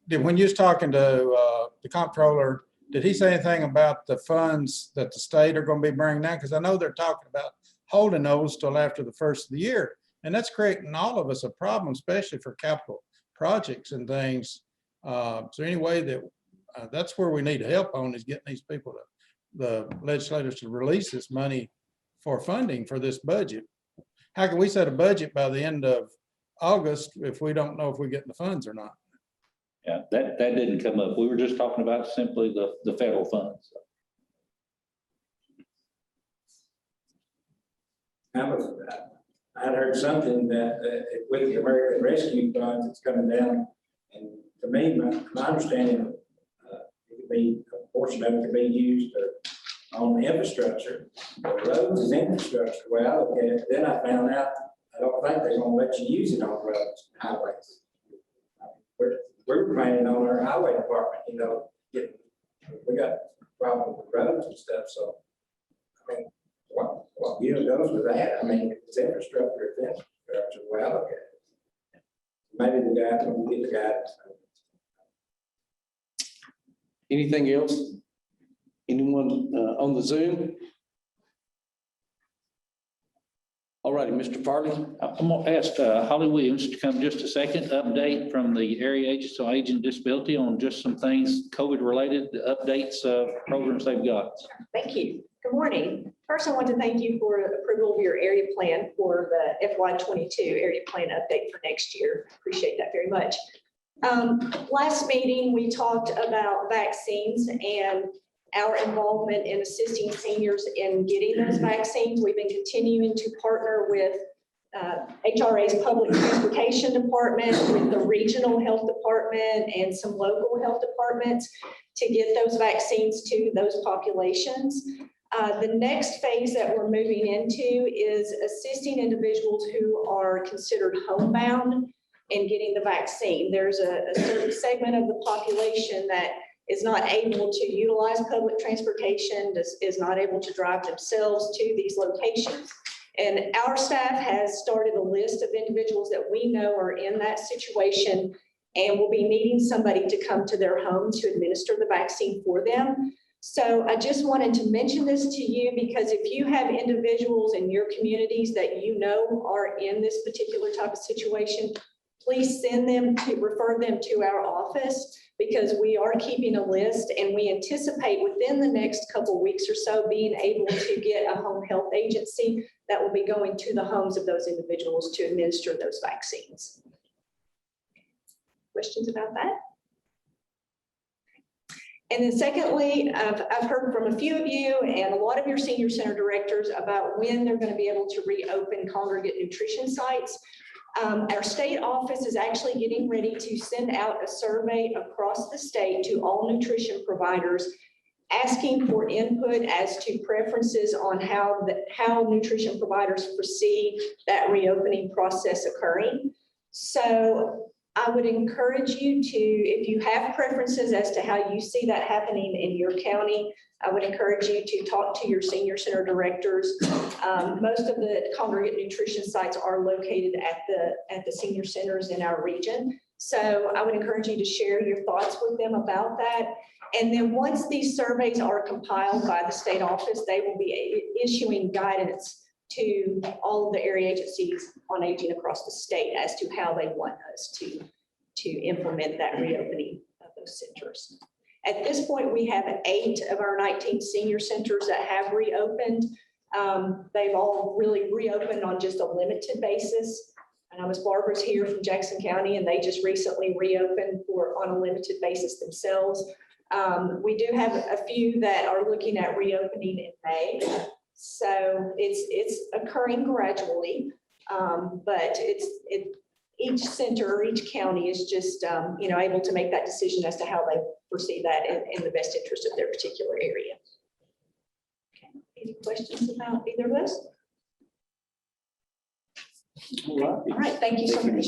When you was talking to the comptroller, did he say anything about the funds that the state are going to be bringing down? Because I know they're talking about holding those till after the 1st of the year. And that's creating all of us a problem, especially for capital projects and things. So anyway, that's where we need help on, is getting these people, the legislators, to release this money for funding for this budget. How can we set a budget by the end of August if we don't know if we're getting the funds or not? Yeah, that didn't come up. We were just talking about simply the federal funds. I'd heard something that with the American Rescue Funds, it's coming down. And to me, my understanding, it could be, a portion of it could be used on infrastructure. Roads is infrastructure, the way I look at it. Then I found out, I don't think they're gonna let you use it on roads, highways. We're planning on our highway department, you know, we got problems with roads and stuff, so. I mean, what goes with that? I mean, it's infrastructure, it's infrastructure. maybe the guy, when we get the guy. Anything else? Anyone on the Zoom? All righty, Mr. Farley. I'm gonna ask Holly Williams to come just a second, update from the Area Agency on Aging and Disability on just some things COVID related, the updates, programs they've got. Thank you. Good morning. First, I want to thank you for approval of your area plan for the FY22 area plan update for next year. Appreciate that very much. Last meeting, we talked about vaccines and our involvement in assisting seniors in getting those vaccines. We've been continuing to partner with HRA's Public Transportation Department, with the Regional Health Department and some local health departments to get those vaccines to those populations. The next phase that we're moving into is assisting individuals who are considered homebound in getting the vaccine. There's a certain segment of the population that is not able to utilize public transportation, is not able to drive themselves to these locations. And our staff has started a list of individuals that we know are in that situation and will be needing somebody to come to their home to administer the vaccine for them. So I just wanted to mention this to you because if you have individuals in your communities that you know are in this particular type of situation, please refer them to our office, because we are keeping a list and we anticipate within the next couple of weeks or so being able to get a home health agency that will be going to the homes of those individuals to administer those vaccines. Questions about that? And then secondly, I've heard from a few of you and a lot of your senior center directors about when they're going to be able to reopen congregate nutrition sites. Our state office is actually getting ready to send out a survey across the state to all nutrition providers, asking for input as to preferences on how nutrition providers foresee that reopening process occurring. So I would encourage you to, if you have preferences as to how you see that happening in your county, I would encourage you to talk to your senior center directors. Most of the congregate nutrition sites are located at the senior centers in our region. So I would encourage you to share your thoughts with them about that. And then once these surveys are compiled by the state office, they will be issuing guidance to all of the area agencies on aging across the state as to how they want us to implement that reopening of those centers. At this point, we have 8 of our 19 senior centers that have reopened. They've all really reopened on just a limited basis. And Miss Barbara's here from Jackson County, and they just recently reopened on a limited basis themselves. We do have a few that are looking at reopening in May. So it's occurring gradually, but each center or each county is just able to make that decision as to how they foresee that in the best interest of their particular area. Okay. Any questions about either of those? All right. Thank you so much.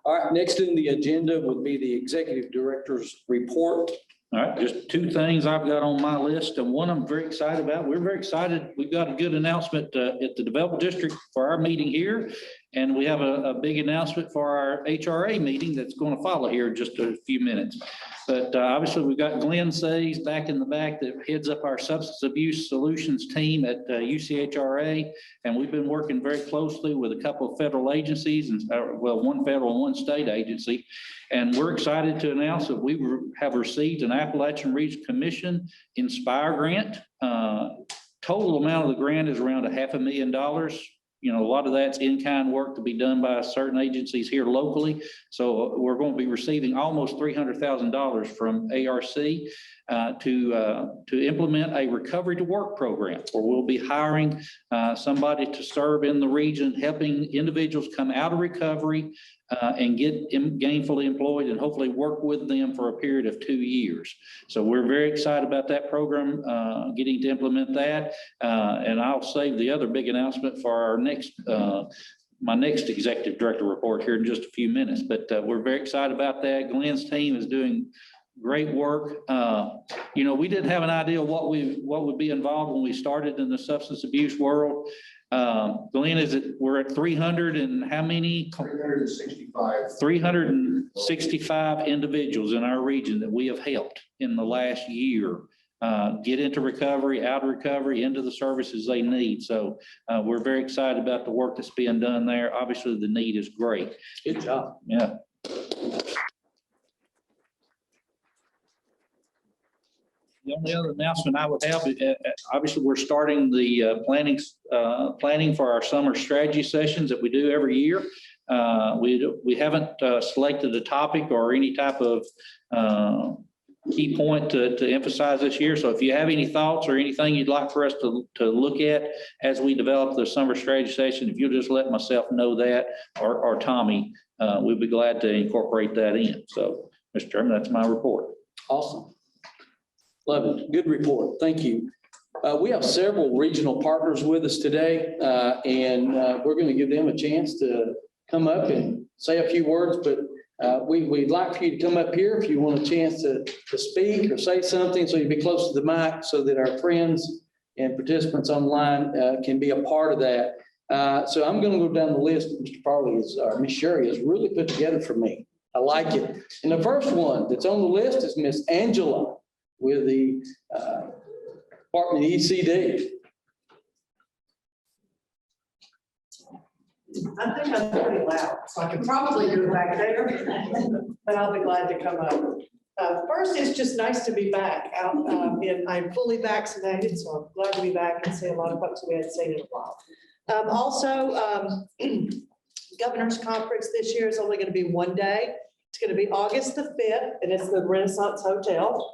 All right, next in the agenda would be the executive director's report. All right, just 2 things I've got on my list, and one I'm very excited about. We're very excited. We've got a good announcement at the Development District for our meeting here, and we have a big announcement for our HRA meeting that's going to follow here in just a few minutes. But obviously, we've got Glenn Says back in the back that heads up our substance abuse solutions team at UCHRA, and we've been working very closely with a couple of federal agencies, and one federal and one state agency. And we're excited to announce that we have received an Appalachian Region Commission Inspire grant. Total amount of the grant is around $500,000. You know, a lot of that's in-kind work to be done by certain agencies here locally. So we're going to be receiving almost $300,000 from ARC to implement a recovery to work program, where we'll be hiring somebody to serve in the region, helping individuals come out of recovery and get gainfully employed, and hopefully work with them for a period of 2 years. So we're very excited about that program, getting to implement that. And I'll save the other big announcement for our my next executive director report here in just a few minutes. But we're very excited about that. Glenn's team is doing great work. We didn't have an idea what would be involved when we started in the substance abuse world. Glenn, we're at 300 and how many? 365. 365 individuals in our region that we have helped in the last year get into recovery, out of recovery, into the services they need. So we're very excited about the work that's being done there. Obviously, the need is great. Good job. Yeah. The only other announcement I would have, obviously, we're starting the planning for our summer strategy sessions that we do every year. We haven't selected a topic or any type of key point to emphasize this year. So if you have any thoughts or anything you'd like for us to look at as we develop the summer strategy session, if you'll just let myself know that or Tommy, we'd be glad to incorporate that in. So, Mr. Chairman, that's my report. Awesome. Love it. Good report. Thank you. We have several regional partners with us today, and we're going to give them a chance to come up and say a few words, but we'd like for you to come up here if you want a chance to speak or say something, so you be close to the mic so that our friends and participants online can be a part of that. So I'm going to go down the list. Mr. Farley or Ms. Sherry has really put together for me. I like it. And the first one that's on the list is Miss Angela with the Department of ECD. I think I'm pretty loud, so I can probably do it back there, but I'll be glad to come up. First, it's just nice to be back out, and I'm fully vaccinated, so I'm glad to be back and see a lot of folks we hadn't seen in a while. Also, Governor's Conference this year is only going to be one day. It's going to be August the 5th, and it's the Renaissance Hotel.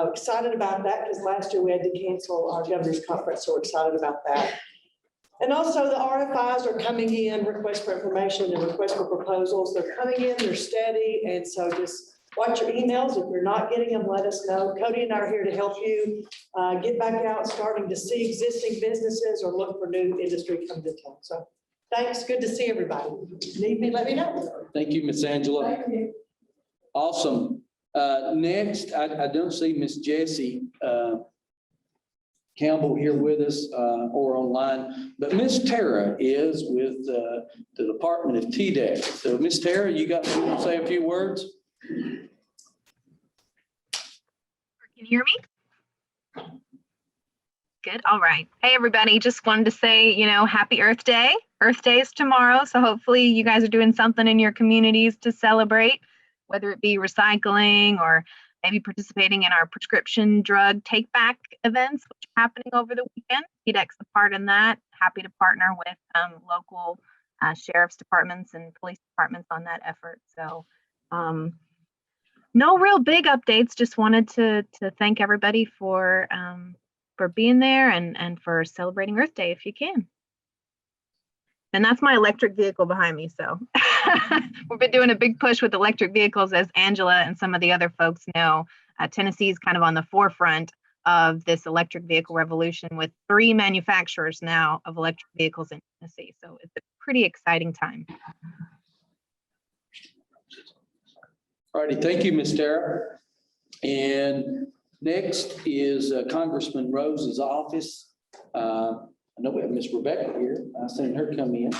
Excited about that because last year we had to cancel our Governor's Conference, so we're excited about that. And also the RFIs are coming in, request for information and request for proposals. They're coming in, they're steady. And so just watch your emails. If you're not getting them, let us know. Cody and I are here to help you get back out, starting to see existing businesses or look for new industry come to town. So thanks. Good to see everybody. If you need me, let me know. Thank you, Miss Angela. Thank you. Awesome. Next, I don't see Miss Jessie Campbell here with us or online, but Miss Tara is with the Department of TDEC. So Miss Tara, you got to say a few words? Can you hear me? Good. All right. Hey, everybody. Just wanted to say, happy Earth Day. Earth Day is tomorrow. So hopefully you guys are doing something in your communities to celebrate, whether it be recycling or maybe participating in our prescription drug take back events, which are happening over the weekend. TDEC's a part in that. Happy to partner with local sheriff's departments and police departments on that effort. So no real big updates. Just wanted to thank everybody for being there and for celebrating Earth Day if you can. And that's my electric vehicle behind me. So we've been doing a big push with electric vehicles, as Angela and some of the other folks know. Tennessee is kind of on the forefront of this electric vehicle revolution with 3 manufacturers now of electric vehicles in Tennessee. So it's a pretty exciting time. All righty. Thank you, Ms. Tara. And next is Congressman Rose's office. I know we have Miss Rebecca here. I seen her come in.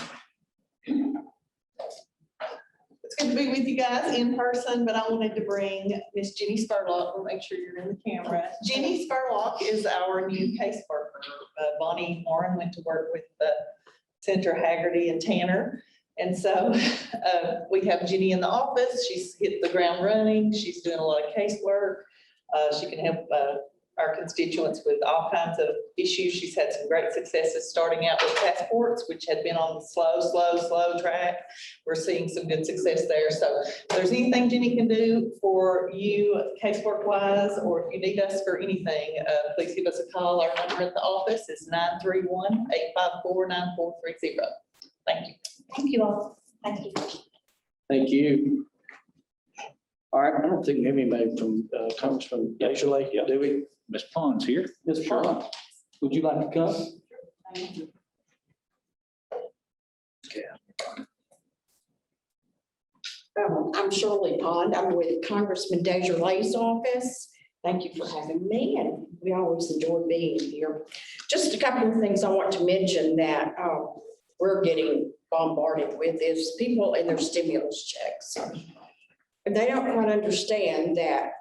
It's good to be with you guys in person, but I wanted to bring Miss Jenny Spurlock. We'll make sure you're in the camera. Jenny Spurlock is our new caseworker. Bonnie Warren went to work with Senator Haggerty and Tanner. And so we have Jenny in the office. She's hit the ground running. She's doing a lot of casework. She can help our constituents with all kinds of issues. She's had some great successes starting out with passports, which had been on the slow track. We're seeing some good success there. So if there's anything Jenny can do for you casework wise, or if you need us for anything, please give us a call. Our number at the office is 931-854-9430. Thank you. Thank you all. Thank you. Thank you. All right, I don't think we have anybody from Congressman Deschler, do we? Ms. Pond's here. Ms. Pond, would you like to come? Thank you. I'm Shirley Pond. I'm with Congressman Deschler's office, Thank you for having me, and we always enjoy being here. Just a couple of things I want to mention that we're getting bombarded with is people and their stimulus checks. And they don't quite understand that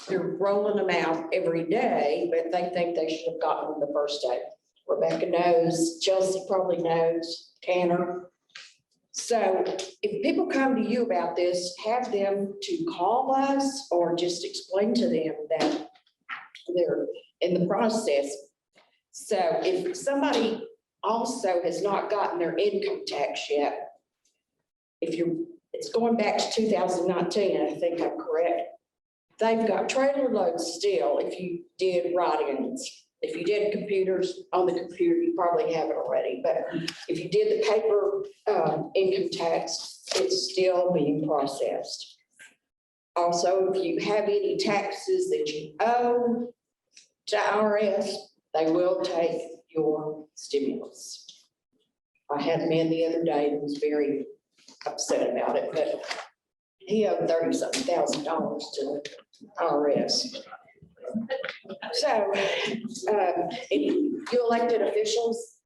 they're rolling them out every day, but they think they should have gotten them the first day. Rebecca knows, Chelsea probably knows, Tanner. So if people come to you about this, have them to call us or just explain to them that they're in the process. So if somebody also has not gotten their income tax yet, it's going back to 2019, I think I'm correct. They've got trailer loads still if you did write-ins. If you did computers on the computer, you probably have it already, but if you did the paper income tax, it's still being processed. Also, if you have any taxes that you owe to IRS, they will take your stimulus. I had a man the other day that was very upset about it, but he owed $30-something thousand to the IRS. So, you elected officials,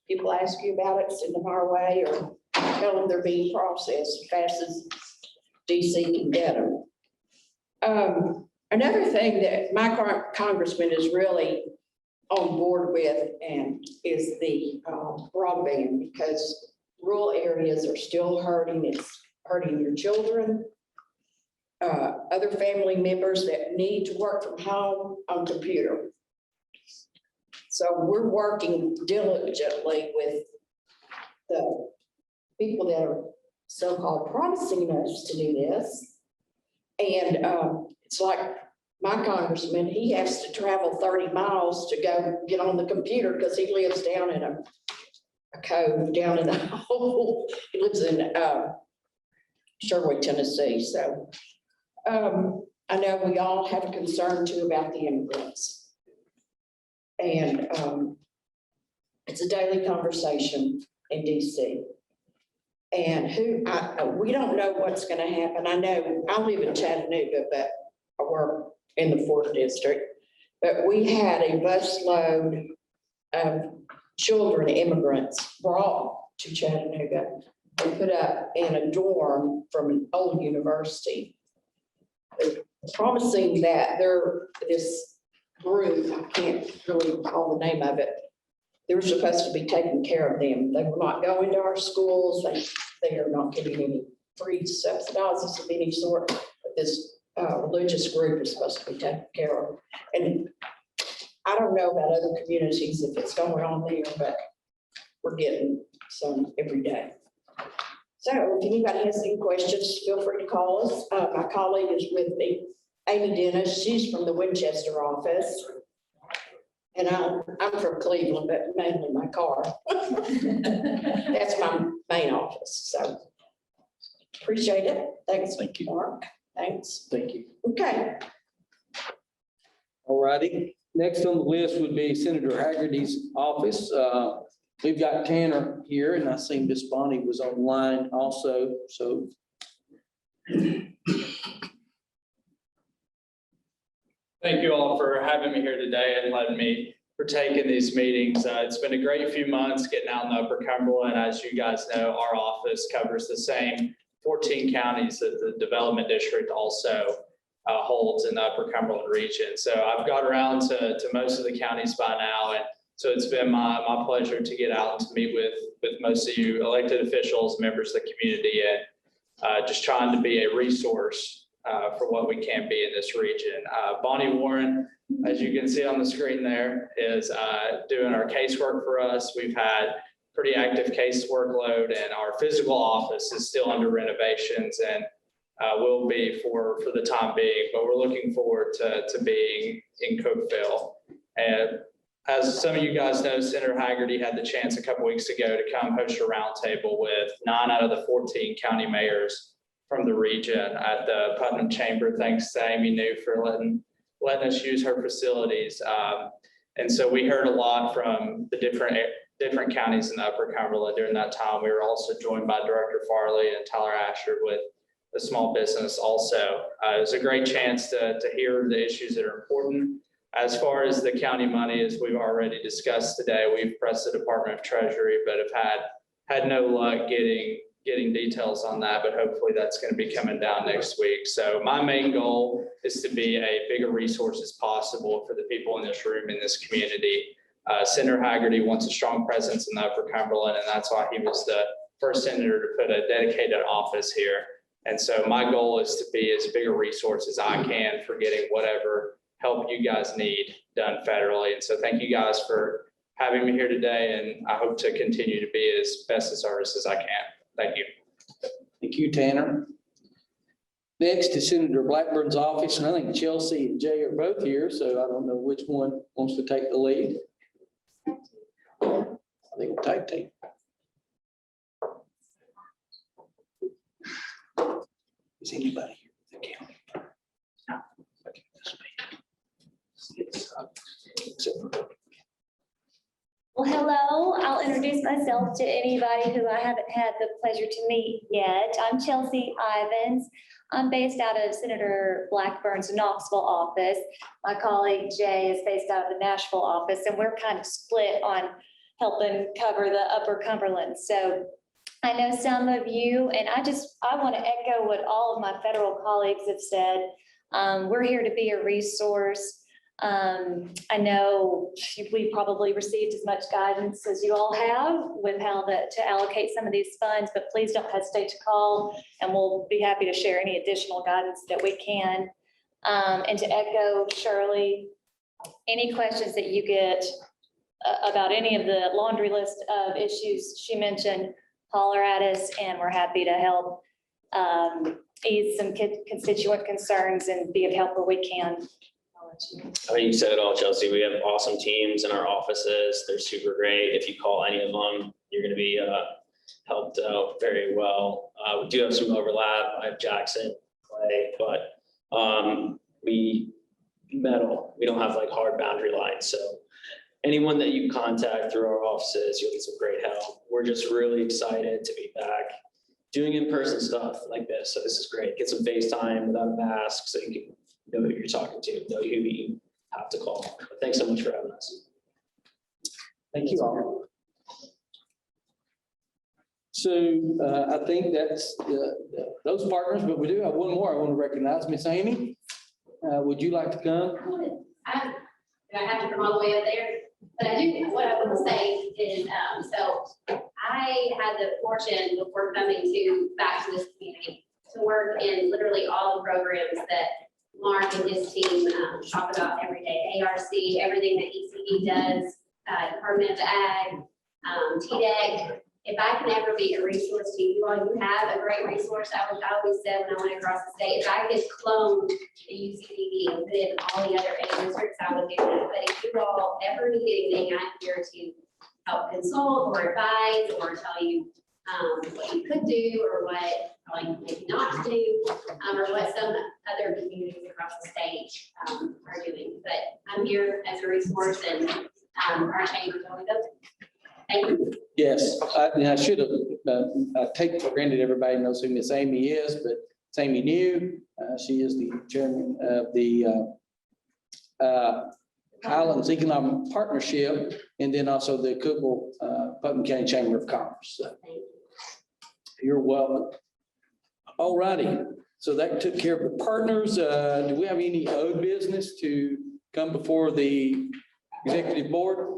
people ask you about it, send them our way or tell them they're being processed as fast as DC can get them. Another thing that my congressman is really on board with and is the broadband, because rural areas are still hurting. It's hurting your children. Other family members that need to work from home on computer. So we're working diligently with the people that are so-called promising us to do this. And it's like my congressman, he has to travel 30 miles to go get on the computer because he lives down in a cove down in the hole. He lives in Sherwood, Tennessee. So I know we all have a concern too about the immigrants. And it's a daily conversation in DC. And we don't know what's going to happen. I know I live in Chattanooga, but I work in the 4th district. But we had a busload of children, immigrants brought to Chattanooga and put up in a dorm from an old university. Promising that this group, I can't really recall the name of it, they were supposed to be taking care of them. They will not go into our schools. They are not getting any free subsidizes of any sort. But this religious group is supposed to be taken care of. And I don't know about other communities if it's going on there, but we're getting some every day. So if anybody has any questions, feel free to call us. My colleague is with me, Amy Dennis. She's from the Winchester office. And I'm from Cleveland, but mainly my car. That's my main office. So appreciate it. Thanks. Thank you. Mark. Thanks. Thank you. Okay. All righty. Next on the list would be Senator Haggerty's office. We've got Tanner here, and I seen Miss Bonnie was online also, so. Thank you all for having me here today and letting me partake in these meetings. It's been a great few months getting out in the Upper Cumberland. As you guys know, our office covers the same 14 counties that the Development District also holds in the Upper Cumberland region. So I've got around to most of the counties by now, and so it's been my pleasure to get out and to meet with most of you elected officials, members of the community, and just trying to be a resource for what we can be in this region. Bonnie Warren, as you can see on the screen there, is doing our casework for us. We've had pretty active case workload, and our physical office is still under renovations and will be for the time being, but we're looking forward to being in Cookeville. And as some of you guys know, Senator Haggerty had the chance a couple weeks ago to come host a roundtable with 9 out of the 14 county mayors from the region at the Putnam Chamber. Thanks to Amy New for letting us use her facilities. And so we heard a lot from the different counties in the Upper Cumberland during that time. We were also joined by Director Farley and Tyler Asher with the small business also. It was a great chance to hear the issues that are important. As far as the county money, as we've already discussed today, we've pressed the Department of Treasury, but have had no luck getting details on that, but hopefully that's going to be coming down next week. So my main goal is to be a bigger resource as possible for the people in this room, in this community. Senator Haggerty wants a strong presence in the Upper Cumberland, and that's why he was the first senator to put a dedicated office here. And so my goal is to be as big a resource as I can for getting whatever help you guys need done federally. And so thank you guys for having me here today, and I hope to continue to be as best a service as I can. Thank you. Thank you, Tanner. Next is Senator Blackburn's office, and I think Chelsea and Jay are both here, so I don't know which one wants to take the lead. I think we'll tag team. Is anybody here with the county? No. Okay, except for Well, hello. I'll introduce myself to anybody who I haven't had the pleasure to meet yet. I'm Chelsea Ivins. I'm based out of Senator Blackburn's Knoxville office. My colleague Jay is based out of the Nashville office, and we're kind of split on helping cover the Upper Cumberland. So I know some of you, and I want to echo what all of my federal colleagues have said. We're here to be a resource. I know we probably received as much guidance as you all have with how to allocate some of these funds, but please don't hesitate to call, and we'll be happy to share any additional guidance that we can. And to echo Shirley, any questions that you get about any of the laundry list of issues she mentioned, holler at us, and we're happy to help ease some constituent concerns and be of help where we can. I think you said it all, Chelsea. We have awesome teams in our offices. They're super great. If you call any of them, you're going to be helped out very well. We do have some overlap. I have Jackson, Clay, but we don't have like hard boundary lines. So anyone that you contact through our offices, you'll get some great help. We're just really excited to be back doing in-person stuff like this. So this is great. Get some FaceTime without a mask so you can know who you're talking to, know who you have to call. But thanks so much for having us. Thank you all. So I think that's those partners, but we do have one more I want to recognize. Miss Amy, would you like to come? I have to come all the way up there, but I do, what I want to say is, so I had the fortune before coming back to this community to work in literally all the programs that Mark and his team talk about every day. ARC, everything that ECD does, Department of Ag, TDEC. If I can ever be a resource to you all, you have a great resource. I always said when I went across the state, if I could clone the UCDD and put in all the other 8 districts, I would do that. But if you all ever need anything, I'm here to help consult or advise or tell you what you could do or what probably maybe not to do, or what some other communities across the state are doing. But I'm here as a resource, and our chamber is always open. Thank you. Yes, I should have, I take for granted everybody knows who Miss Amy is, but it's Amy New. She is the chairman of the Highlands Economic Partnership, and then also the Cookville Putnam County Chamber of Commerce. So you're welcome. All righty, so that took care of the partners. Do we have any owed business to come before the executive board?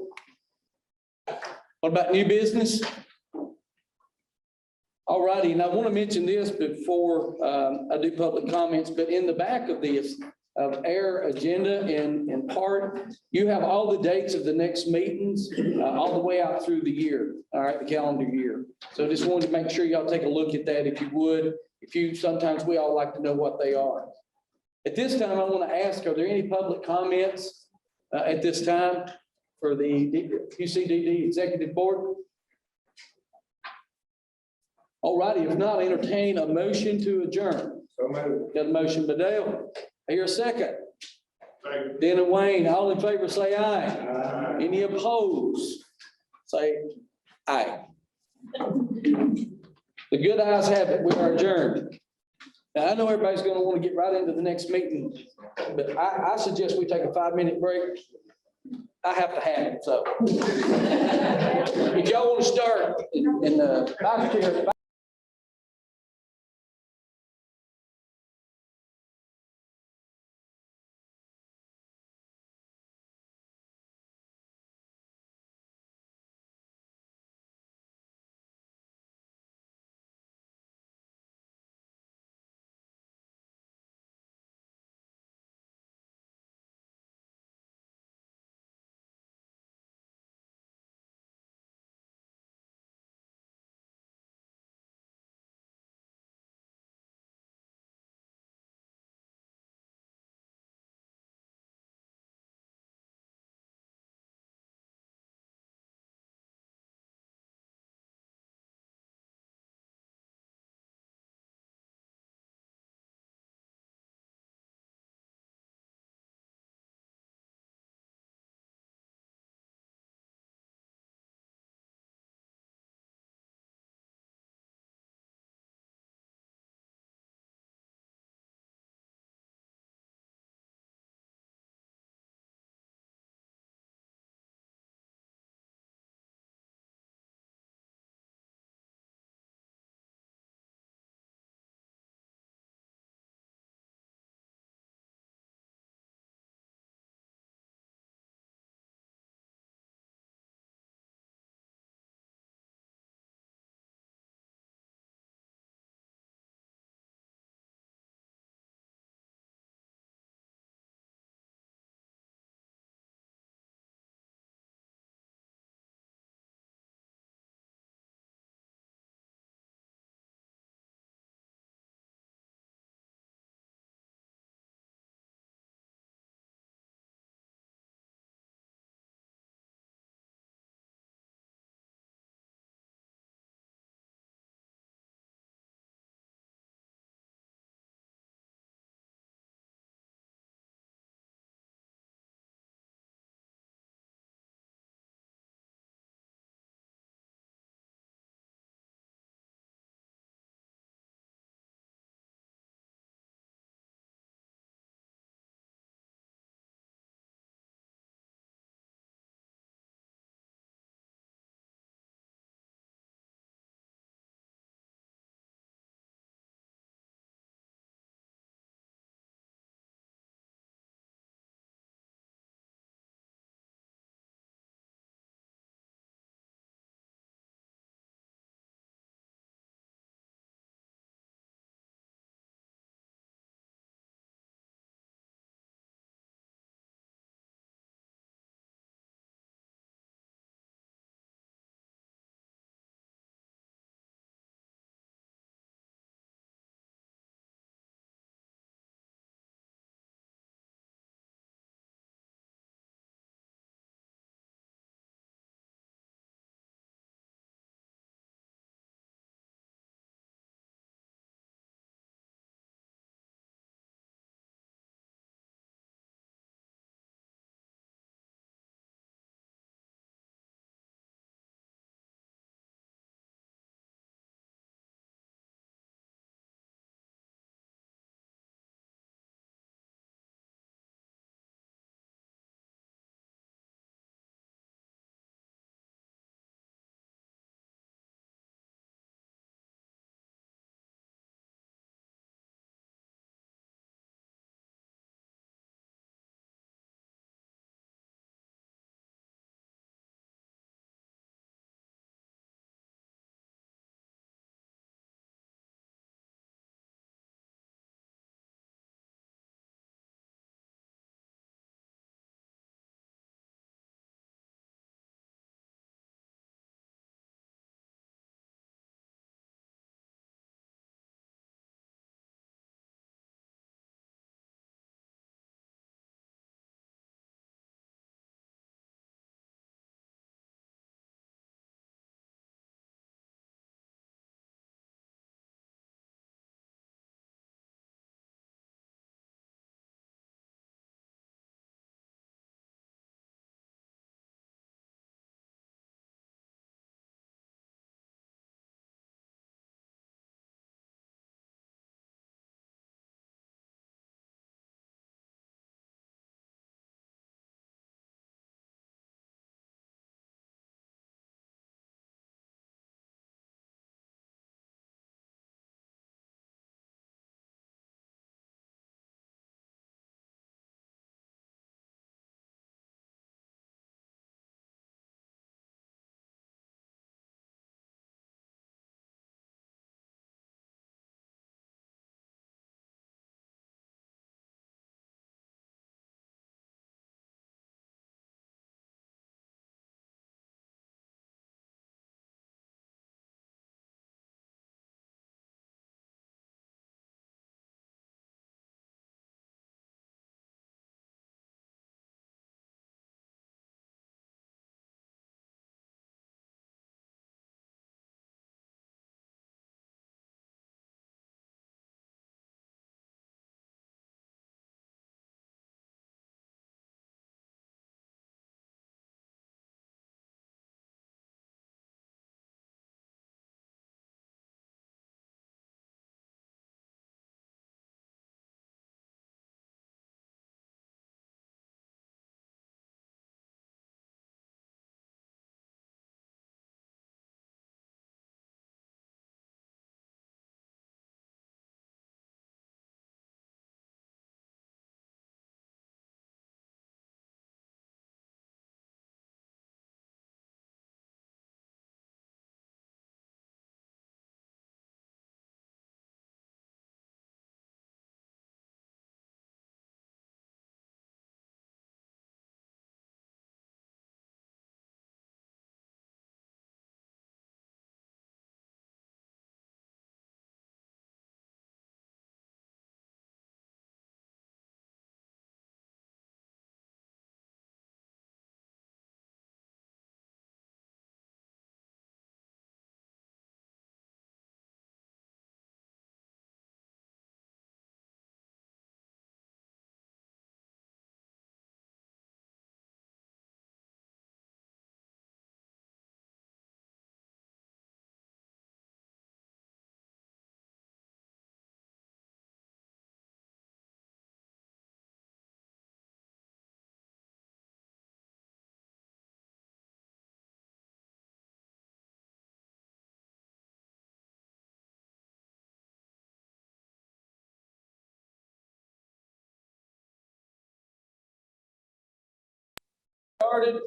What about new business? All righty, and I want to mention this before I do public comments, but in the back of this, of our agenda in part, you have all the dates of the next meetings all the way out through the year, all right, the calendar year. So just wanted to make sure y'all take a look at that if you would. Sometimes we all like to know what they are. At this time, I want to ask, are there any public comments at this time for the UCDD Executive Board? All righty, if not, entertain a motion to adjourn. So moved. Got a motion by Dale. I hear a second. Second. Dan and Wayne, all in favor, say aye. Aye. Any opposed? Say aye. The good ayes have it. We are adjourned. Now, I know everybody's gonna want to get right into the next meeting, but I suggest we take a 5-minute break. I have to have it, so. If y'all want to start in the vice chair. started.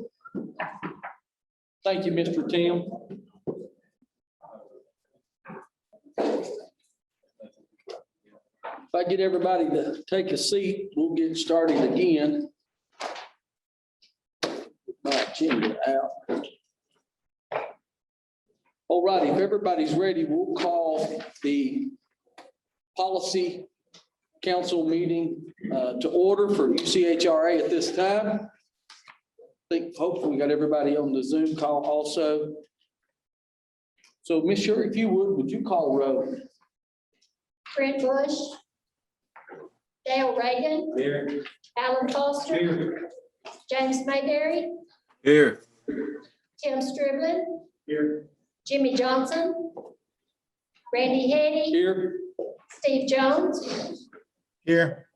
Thank you, Mr. Tim. If I get everybody to take a seat, we'll get started again. My agenda out. All righty, if everybody's ready, we'll call the policy council meeting to order for UCHRA at this time. I think hopefully we got everybody on the Zoom call also. So Ms. Shirley, if you would you call roll? Fred Bush. Dale Reagan. Here. Alan Foster. Here. James Mayberry. Here. Tim Striblin. Here. Jimmy Johnson. Randy Henny. Here. Steve Jones. Here.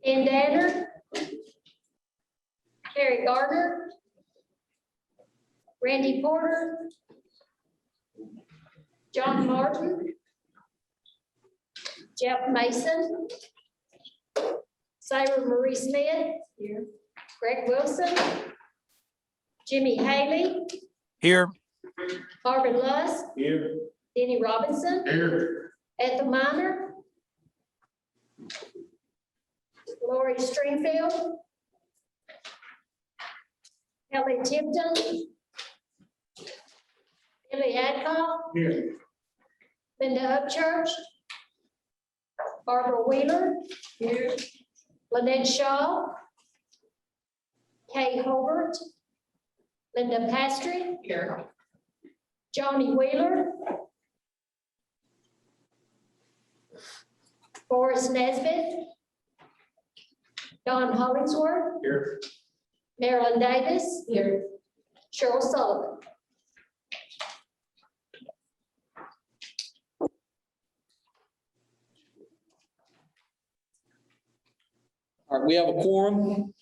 Ben Danner. Harry Gardner. Randy Porter. John Martin. Jeff Mason. Sarah Marie Smith. Here. Greg Wilson. Jimmy Haley. Here. Marvin Lusk. Here. Denny Robinson. Here. Ethel Minor. Lori Stringfield. Kelly Tipton. Billy Adcock. Here. Linda Upchurch. Barbara Wheeler. Here. Lynette Shaw. Kay Hobart. Linda Pastrick. Here. Johnny Wheeler. Boris Nesbitt. Don Hollingsworth. Here. Marilyn Davis. Here. Cheryl Sullivan. All right, we have a quorum.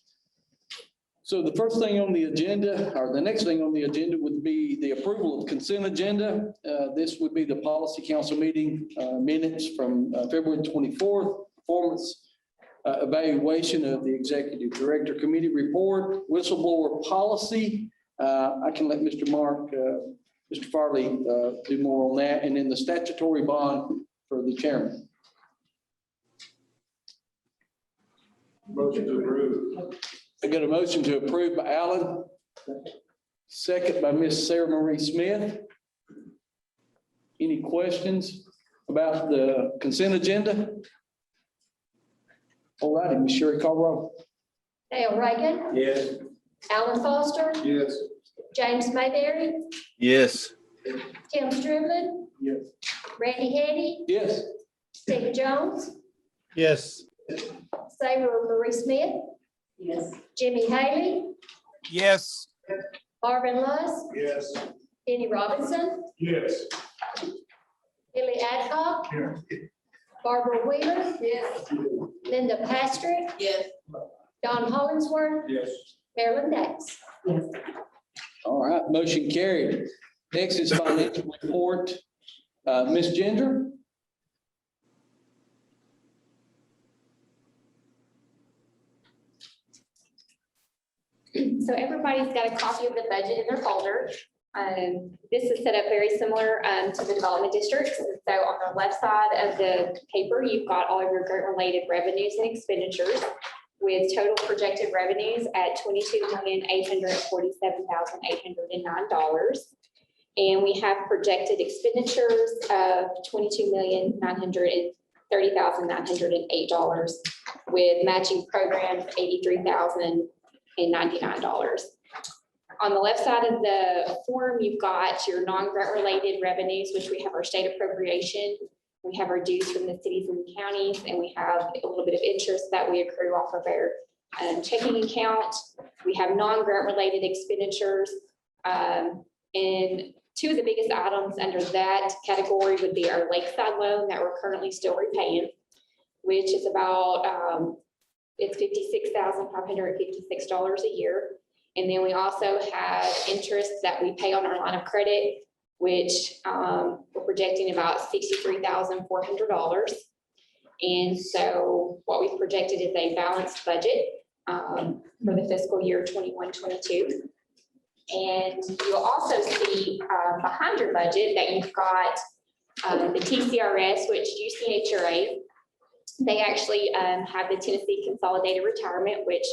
So the first thing on the agenda, or the next thing on the agenda would be the approval of consent agenda. This would be the policy council meeting minutes from February 24th, performance evaluation of the executive director committee report, whistleblower policy. I can let Mr. Farley do more on that, and then the statutory bond for the chairman. Motion to approve. I got a motion to approve by Alan, second by Miss Sarah Marie Smith. Any questions about the consent agenda? All righty, Ms. Sherry, call roll. Dale Reagan. Yes. Alan Foster. Yes. James Mayberry. Yes. Tim Striblin. Yes. Randy Henny. Yes. Steve Jones. Yes. Sarah Marie Smith. Yes. Jimmy Haley. Yes. Marvin Lusk. Yes. Denny Robinson. Yes. Billy Adcock. Barbara Wheeler. Yes. Linda Pastrick. Yes. Don Hollingsworth. Yes. Marilyn Dax. Yes. All right, motion carried. Next is financial report. Ms. Ginger? So everybody's got a copy of the budget in their folder. This is set up very similar to the development districts. So on the left side of the paper, you've got all of your grant-related revenues and expenditures with total projected revenues at $22,847,809. And we have projected expenditures of $22,930,908 with matching programs, $83,099. On the left side of the form, you've got your non-grant related revenues, which we have our state appropriation. We have our dues from the cities and counties, and we have a little bit of interest that we accrue off of our checking account. We have non-grant related expenditures. And two of the biggest items under that category would be our Lakeside loan that we're currently still repaying, which is about, it's $56,556 a year. And then we also have interest that we pay on our line of credit, which we're projecting about $63,400. And so what we've projected is a balanced budget. for the fiscal year 21-22. And you'll also see behind your budget that you've got the TCRS, which UCHRA. They actually have the Tennessee Consolidated Retirement, which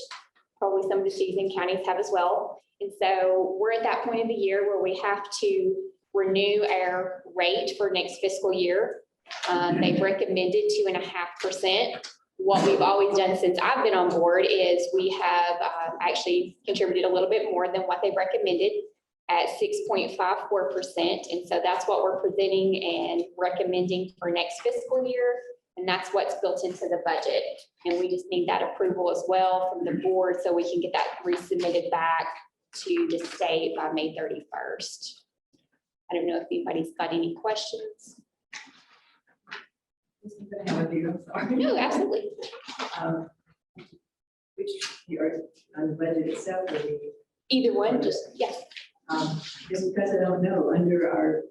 probably some of the cities and counties have as well. And so we're at that point of the year where we have to renew our rate for next fiscal year. They've recommended 2.5%. What we've always done since I've been on board is we have actually contributed a little bit more than what they've recommended at 6.54%. And so that's what we're presenting and recommending for next fiscal year. And that's what's built into the budget. And we just need that approval as well from the board so we can get that resubmitted back to the state by May 31st. I don't know if anybody's got any questions. No, absolutely. Which you're on the budget itself or the? Either one, just, yes. Just because I don't know, under our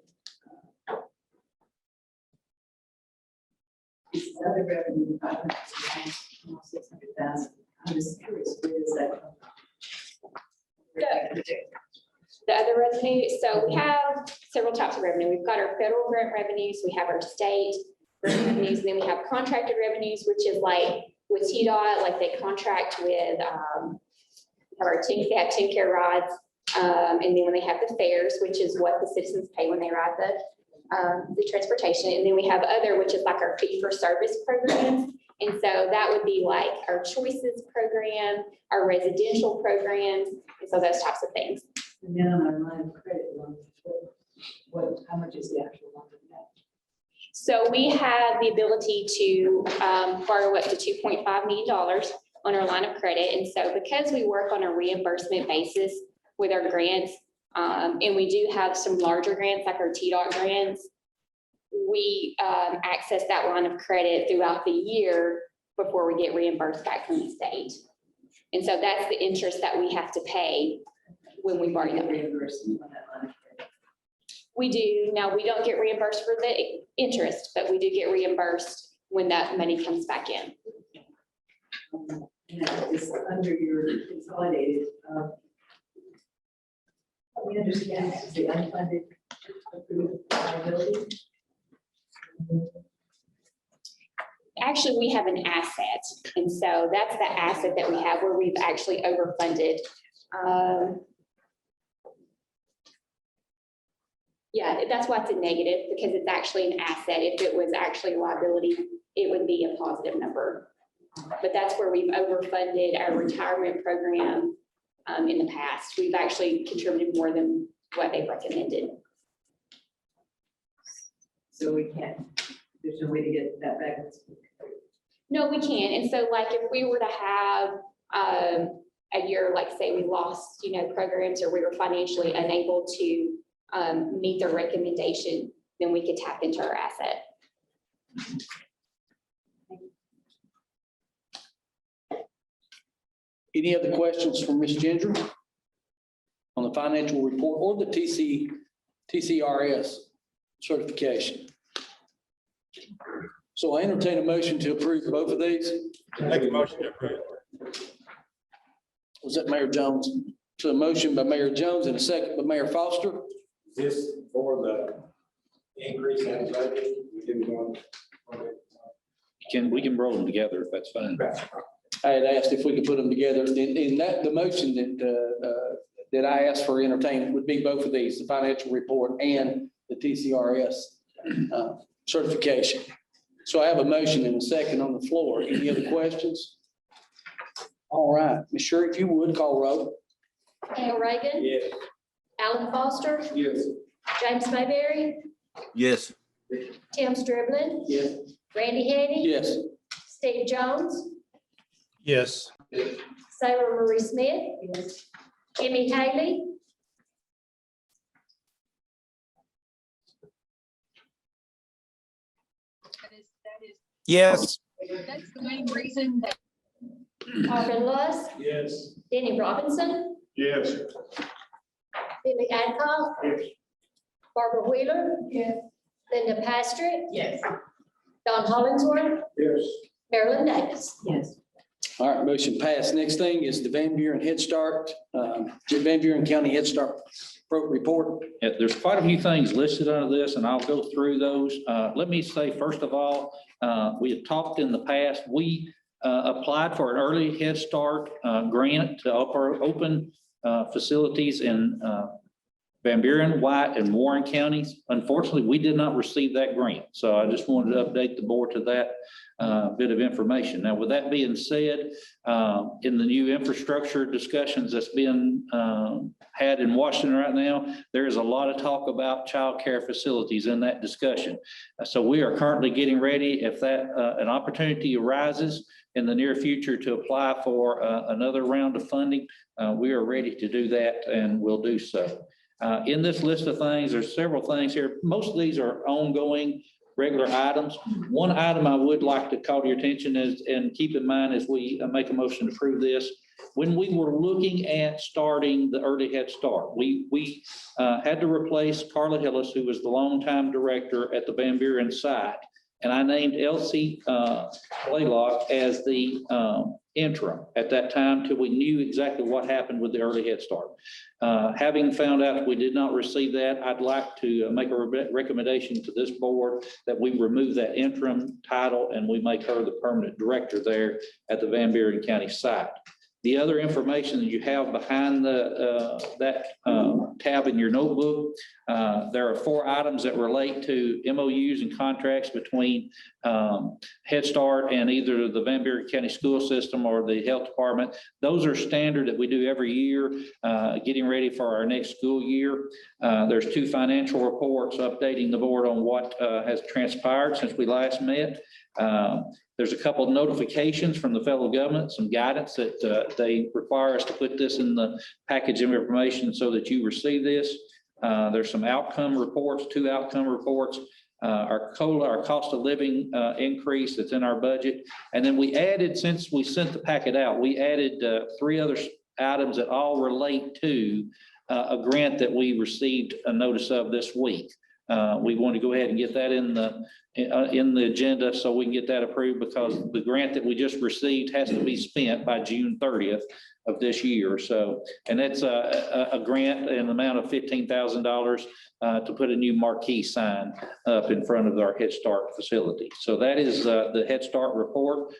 this other revenue, 600,000, I'm just curious, where does that come from? The other revenue, so we have several types of revenue. We've got our federal grant revenues, we have our state grant revenues, and then we have contracted revenues, which is like with TDOT, like they contract with they have 10-care rides. And then when they have the fares, which is what the citizens pay when they ride the transportation. And then we have other, which is like our fee for service programs. And so that would be like our choices program, our residential programs, and so those types of things. And then on our line of credit loan, how much is the actual line of that? So we have the ability to borrow up to $2.5 million on our line of credit. And so because we work on a reimbursement basis with our grants, and we do have some larger grants like our TDOT grants, we access that line of credit throughout the year before we get reimbursed back from the state. And so that's the interest that we have to pay when we borrow that. Reimbursement on that line of credit. We do. Now, we don't get reimbursed for the interest, but we do get reimbursed when that money comes back in. And that is under your consolidated. We understand the unfunded approved liability. Actually, we have an asset. And so that's the asset that we have where we've actually overfunded. Yeah, that's why it's a negative, because it's actually an asset. If it was actually a liability, it would be a positive number. But that's where we've overfunded our retirement program in the past. We've actually contributed more than what they've recommended. So we can't, there's no way to get that back. No, we can. And so like if we were to have a year, like say we lost, programs, or we were financially unable to meet their recommendation, then we could tap into our asset. Any other questions from Ms. Ginger on the financial report or the TCRS certification? So I entertain a motion to approve both of these. Make a motion to approve. Was that Mayor Jones? So a motion by Mayor Jones and a second by Mayor Foster. Is this for the increase in budget? We didn't want. We can roll them together if that's fine. I had asked if we could put them together. In that, the motion that I asked for entertainment would be both of these, the financial report and the TCRS certification. So I have a motion and a second on the floor. Any other questions? All right, Ms. Sherry, if you would, call roll. Hale Reagan. Yes. Alan Foster. Yes. James Mayberry. Yes. Tim Striblin. Yes. Randy Henny. Yes. Steve Jones. Yes. Sarah Marie Smith. Yes. Emmy Haley. Yes. That's the main reason that. Marvin Luss. Yes. Denny Robinson. Yes. Billy Adcock. Yes. Barbara Wheeler. Yes. Linda Pastrick. Yes. Don Hollingsworth. Yes. Marilyn Davis. Yes. All right, motion passed. Next thing is the Van Buren Head Start, Van Buren County Head Start report. Yeah, there's quite a few things listed under this, and I'll go through those. Let me say, first of all, we had talked in the past, we applied for an early Head Start grant to open facilities in Van Buren, White, and Warren counties. Unfortunately, we did not receive that grant, so I just wanted to update the board to that bit of information. Now, with that being said, in the new infrastructure discussions that's been had in Washington right now, there is a lot of talk about childcare facilities in that discussion. So we are currently getting ready. If that an opportunity arises in the near future to apply for another round of funding, we are ready to do that, and we'll do so. In this list of things, there's several things here. Most of these are ongoing, regular items. One item I would like to call to your attention is, and keep in mind as we make a motion to approve this, when we were looking at starting the early Head Start, we had to replace Carla Hillis, who was the longtime director at the Van Buren site. And I named Elsie Blaylock as the interim at that time till we knew exactly what happened with the early Head Start. Having found out we did not receive that, I'd like to make a recommendation to this board that we remove that interim title and we make her the permanent director there at the Van Buren County site. The other information that you have behind that tab in your notebook, there are 4 items that relate to MOUs and contracts between Head Start and either the Van Buren County School System or the Health Department. Those are standard that we do every year, getting ready for our next school year. There's 2 financial reports updating the board on what has transpired since we last met. There's a couple of notifications from the federal government, some guidance that they require us to put this in the package of information so that you receive this. There's some outcome reports, 2 outcome reports, our COLA, our cost of living increase that's in our budget. And then we added, since we sent the packet out, we added 3 other items that all relate to a grant that we received a notice of this week. We want to go ahead and get that in the agenda so we can get that approved, because the grant that we just received has to be spent by June 30th of this year. So, and that's a grant in the amount of $15,000 to put a new marquee sign up in front of our Head Start facility. So that is the Head Start report.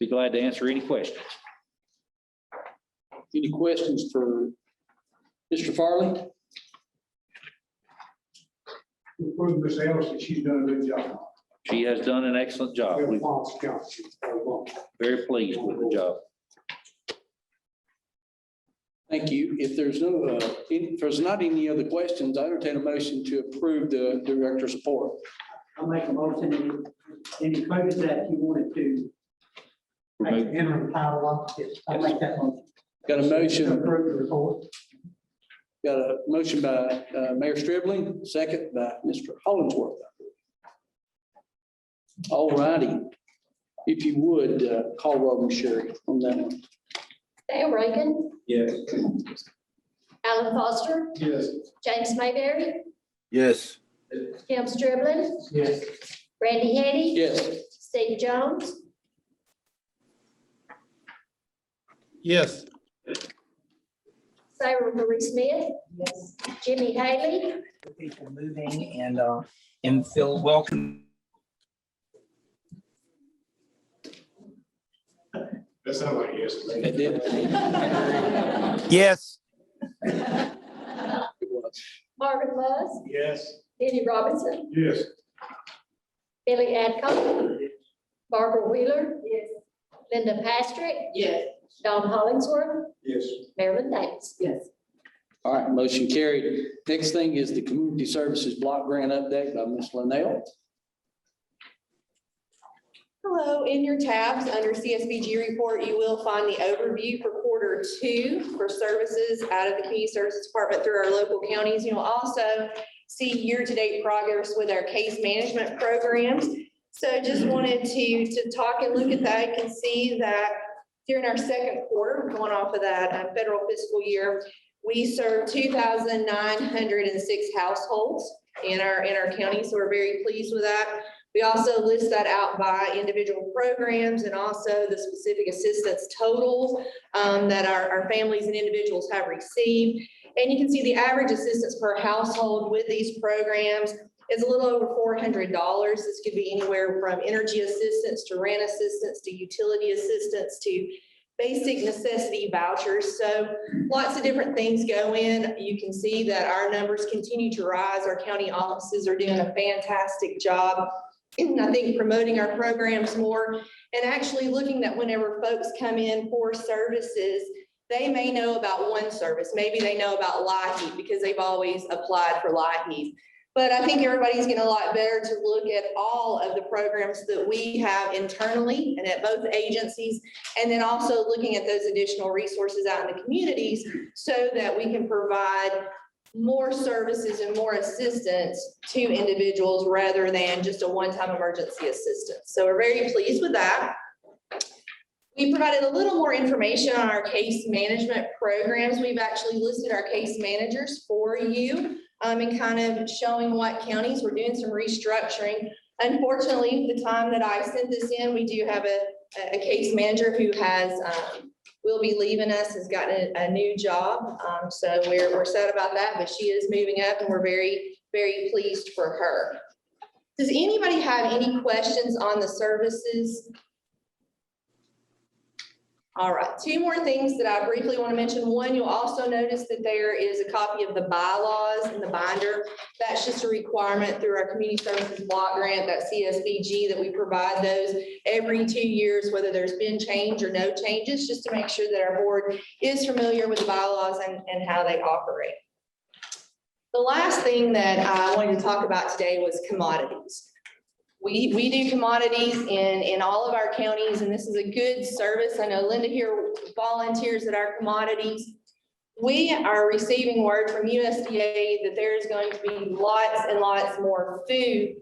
Be glad to answer any questions. Any questions for Mr. Farley? Approve Ms. Ellison, she's done a good job. She has done an excellent job. We're very pleased with the job. Thank you. If there's no, if there's not any other questions, I entertain a motion to approve the director's report. I'll make a motion, any coded that you wanted to make the interim title off, I'll make that motion. Got a motion. To approve the report. Got a motion by Mayor Stribling, second by Mr. Hollingsworth. All righty. If you would, call roll, Ms. Sherry, on that one. Dale Reagan, Yes. Alan Foster, Yes. James Mayberry, Yes. Tim Striblin, Yes. Randy Henny. Yes. Steve Jones, Yes. Sarah Marie Smith, Yes. Jimmy Haley, People moving and feel welcome. That sounds like yes. It did. Yes. Marvin Lewis, Yes. Eddie Robinson, Yes. Billy Adcock, Barbara Wheeler, Linda Pastrick, Yes. Don Hollingsworth, Yes. Marilyn Davis. Yes. All right, motion carried. Next thing is the Community Services Block Grant update by Ms. Linnell. Hello, in your tabs under CSBG report, you will find the overview for Q2 for services out of the Community Services Department through our local counties. You'll also see year-to-date progress with our case management programs. So just wanted to talk and look at that. You can see that during our second quarter, going off of that federal fiscal year, we served 2,906 households in our county. So we're very pleased with that. We also list that out by individual programs and also the specific assistance totals that our families and individuals have received. And you can see the average assistance per household with these programs is a little over $400. This could be anywhere from energy assistance to rent assistance to utility assistance to basic necessity vouchers. So lots of different things go in. You can see that our numbers continue to rise. Our county offices are doing a fantastic job. And I think promoting our programs more and actually looking at whenever folks come in for services, they may know about one service. Maybe they know about LIHEAP because they've always applied for LIHEAP. But I think everybody's getting a lot better to look at all of the programs that we have internally and at both agencies, and then also looking at those additional resources out in the communities so that we can provide more services and more assistance to individuals rather than just a one-time emergency assistance. So we're very pleased with that. We provided a little more information on our case management programs. We've actually listed our case managers for you and kind of showing what counties. We're doing some restructuring. Unfortunately, the time that I sent this in, we do have a case manager who has will be leaving us, has gotten a new job. So we're sad about that, but she is moving up and we're very, very pleased for her. Does anybody have any questions on the services? All right, two more things that I briefly want to mention. One, you'll also notice that there is a copy of the bylaws in the binder. That's just a requirement through our community services block grant, that CSBG, that we provide those every 2 years, whether there's been change or no changes, just to make sure that our board is familiar with the bylaws and how they operate. The last thing that I wanted to talk about today was commodities. We do commodities in all of our counties, and this is a good service. I know Linda here volunteers at our commodities. We are receiving word from USDA that there is going to be lots and lots more food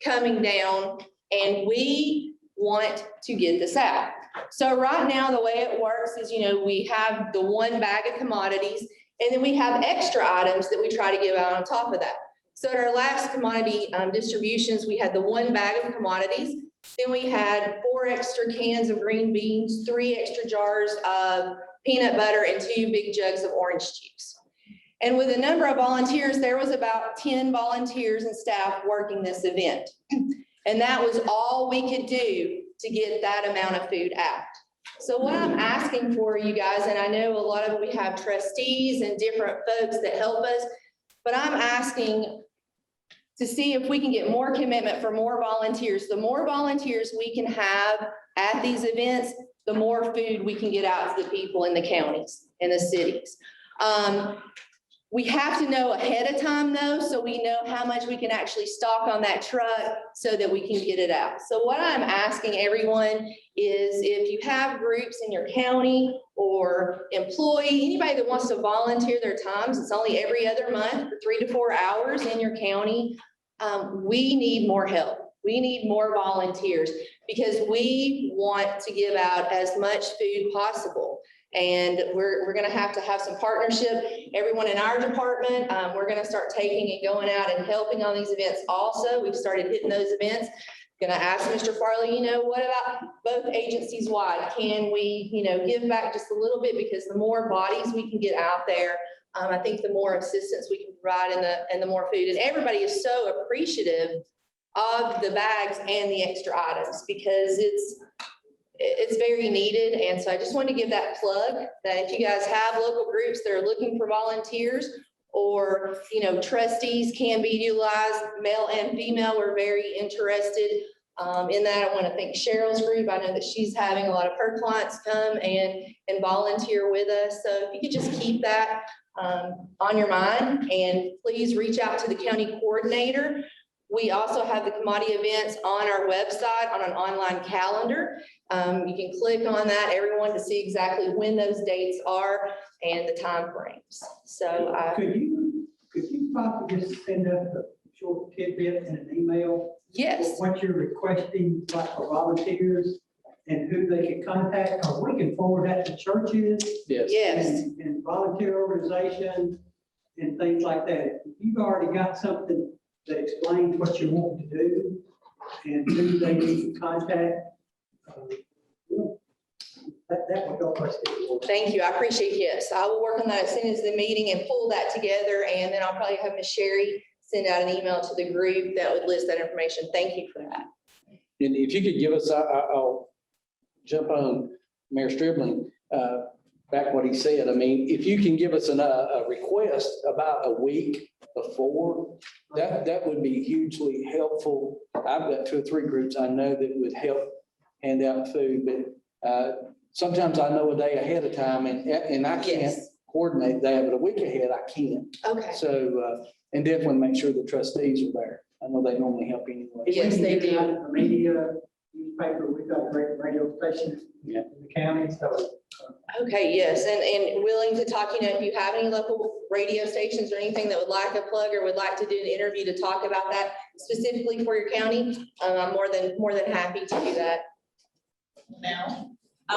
coming down, and we want to get this out. So right now, the way it works is, we have the one bag of commodities, and then we have extra items that we try to give out on top of that. So at our last commodity distributions, we had the one bag of commodities. Then we had 4 extra cans of green beans, 3 extra jars of peanut butter, and 2 big jugs of orange juice. And with a number of volunteers, there was about 10 volunteers and staff working this event. And that was all we could do to get that amount of food out. So what I'm asking for you guys, and I know a lot of we have trustees and different folks that help us, but I'm asking to see if we can get more commitment for more volunteers. The more volunteers we can have at these events, the more food we can get out to the people in the counties and the cities. We have to know ahead of time though, so we know how much we can actually stock on that truck so that we can get it out. So what I'm asking everyone is, if you have groups in your county or employee, anybody that wants to volunteer their times, it's only every other month for 3 to 4 hours in your county. We need more help. We need more volunteers because we want to give out as much food possible. And we're going to have some partnership. Everyone in our department, we're going to start taking and going out and helping on these events also. We've started hitting those events. Going to ask Mr. Farley, what about both agencies wide? Can we, give back just a little bit? Because the more bodies we can get out there, I think the more assistance we can provide and the more food. And everybody is so appreciative of the bags and the extra items because it's very needed. And so I just wanted to give that plug that if you guys have local groups that are looking for volunteers or, trustees can be utilized, male and female, we're very interested in that. I want to thank Cheryl's group. I know that she's having a lot of her clients come and volunteer with us. So if you could just keep that on your mind, and please reach out to the county coordinator. We also have the commodity events on our website on an online calendar. You can click on that, everyone, to see exactly when those dates are and the time frames. So could you possibly just send us a short tidbit in an email? Yes. What you're requesting, like for volunteers and who they can contact, or we can forward that to churches. Yes. And volunteer organizations and things like that. If you've already got something that explains what you want to do, and who they need to contact. That would help us get more. Thank you. I appreciate it. Yes, I will work on that as soon as the meeting and pull that together. And then I'll probably have Ms. Sherry send out an email to the group that would list that information. Thank you for that. And if you could give us, I'll jump on Mayor Stribling, back what he said. I mean, if you can give us a request about a week before, that would be hugely helpful. I've got 2 or 3 groups I know that would help hand out food, but sometimes I know a day ahead of time and I can't Yes. coordinate that, but a week ahead I can. Okay. So, and definitely make sure the trustees are there. I know they normally help anyway. Yes, they do. The media, newspaper, we've got a great radio station in the county, so. Okay, yes, and willing to talk, you know, if you have any local radio stations or anything that would like a plug or would like to do an interview to talk about that specifically for your county, I'm more than happy to do that. Now,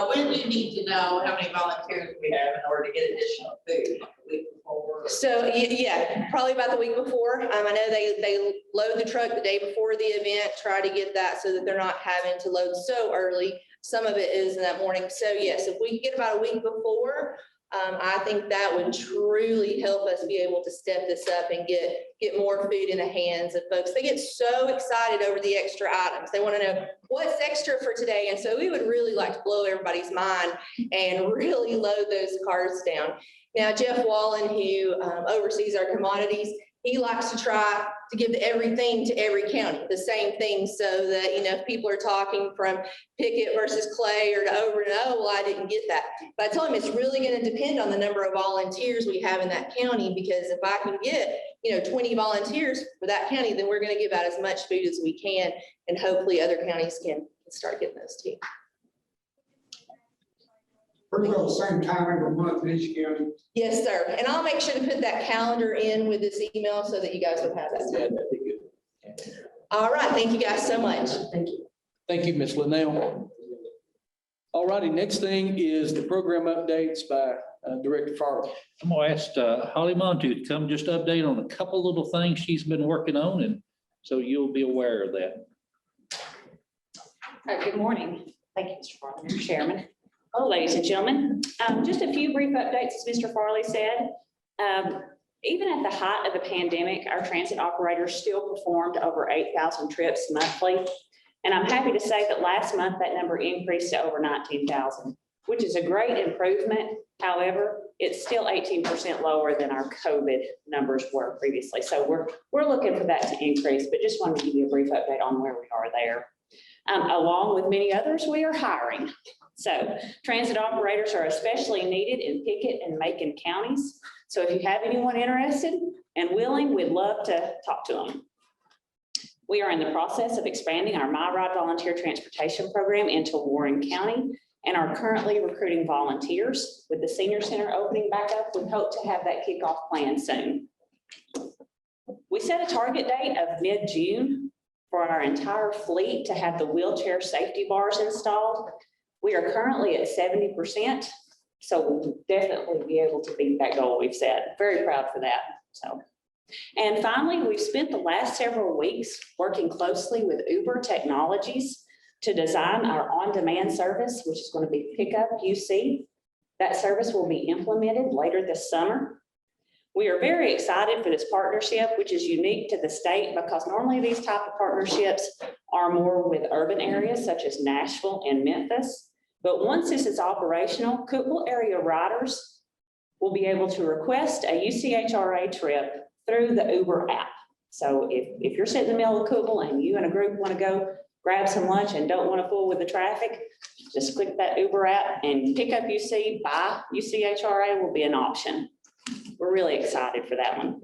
when do you need to know how many volunteers we have in order to get additional food, like a week before? So, yeah, probably about the week before. I know they load the truck the day before the event, try to get that so that they're not having to load so early. Some of it is in that morning. So yes, if we can get about a week before, I think that would truly help us be able to step this up and get more food in the hands of folks. They get so excited over the extra items. They want to know what's extra for today. And so we would really like to blow everybody's mind and really load those carts down. Now, Jeff Wallen, who oversees our commodities, he likes to try to give everything to every county, the same thing, so that, you know, if people are talking from Pickett versus Clay or to over and well, I didn't get that. But I told him it's really going to depend on the number of volunteers we have in that county, because if I can get, 20 volunteers for that county, then we're going to give out as much food as we can, and hopefully other counties can start getting those too. Pretty well the same time every month in each county. Yes, sir. And I'll make sure to put that calendar in with this email so that you guys would have that. Yeah, that'd be good. All right. Thank you guys so much. Thank you. Thank you, Ms. Linnell. All righty, next thing is the program updates by Director Farley. I'm gonna ask Holly Montu to come just update on a couple little things she's been working on, and so you'll be aware of that. Good morning. Thank you, Mr. Farley, Mr. Chairman. Oh, ladies and gentlemen, just a few brief updates, as Mr. Farley said. Even at the height of the pandemic, our transit operators still performed over 8,000 trips monthly. And I'm happy to say that last month that number increased to over 19,000, which is a great improvement. However, it's still 18% lower than our COVID numbers were previously. So we're looking for that to increase, but just wanted to give you a brief update on where we are there. Along with many others, we are hiring. So transit operators are especially needed in Pickett and Macon counties. So if you have anyone interested and willing, we'd love to talk to them. We are in the process of expanding our My Ride volunteer transportation program into Warren County and are currently recruiting volunteers. With the senior center opening back up, we hope to have that kickoff plan soon. We set a target date of mid-June for our entire fleet to have the wheelchair safety bars installed. We are currently at 70%, so we'll definitely be able to beat that goal we've set. Very proud for that. And finally, we've spent the last several weeks working closely with Uber Technologies to design our on-demand service, which is going to be Pickup UC. That service will be implemented later this summer. We are very excited for this partnership, which is unique to the state because normally these type of partnerships are more with urban areas such as Nashville and Memphis. But once this is operational, Cookeville area riders will be able to request a UCHRA trip through the Uber app. So if you're sitting in the middle of Cookeville and you and a group want to go grab some lunch and don't want to fool with the traffic, just click that Uber app and pick up UC by UCHRA will be an option. We're really excited for that one.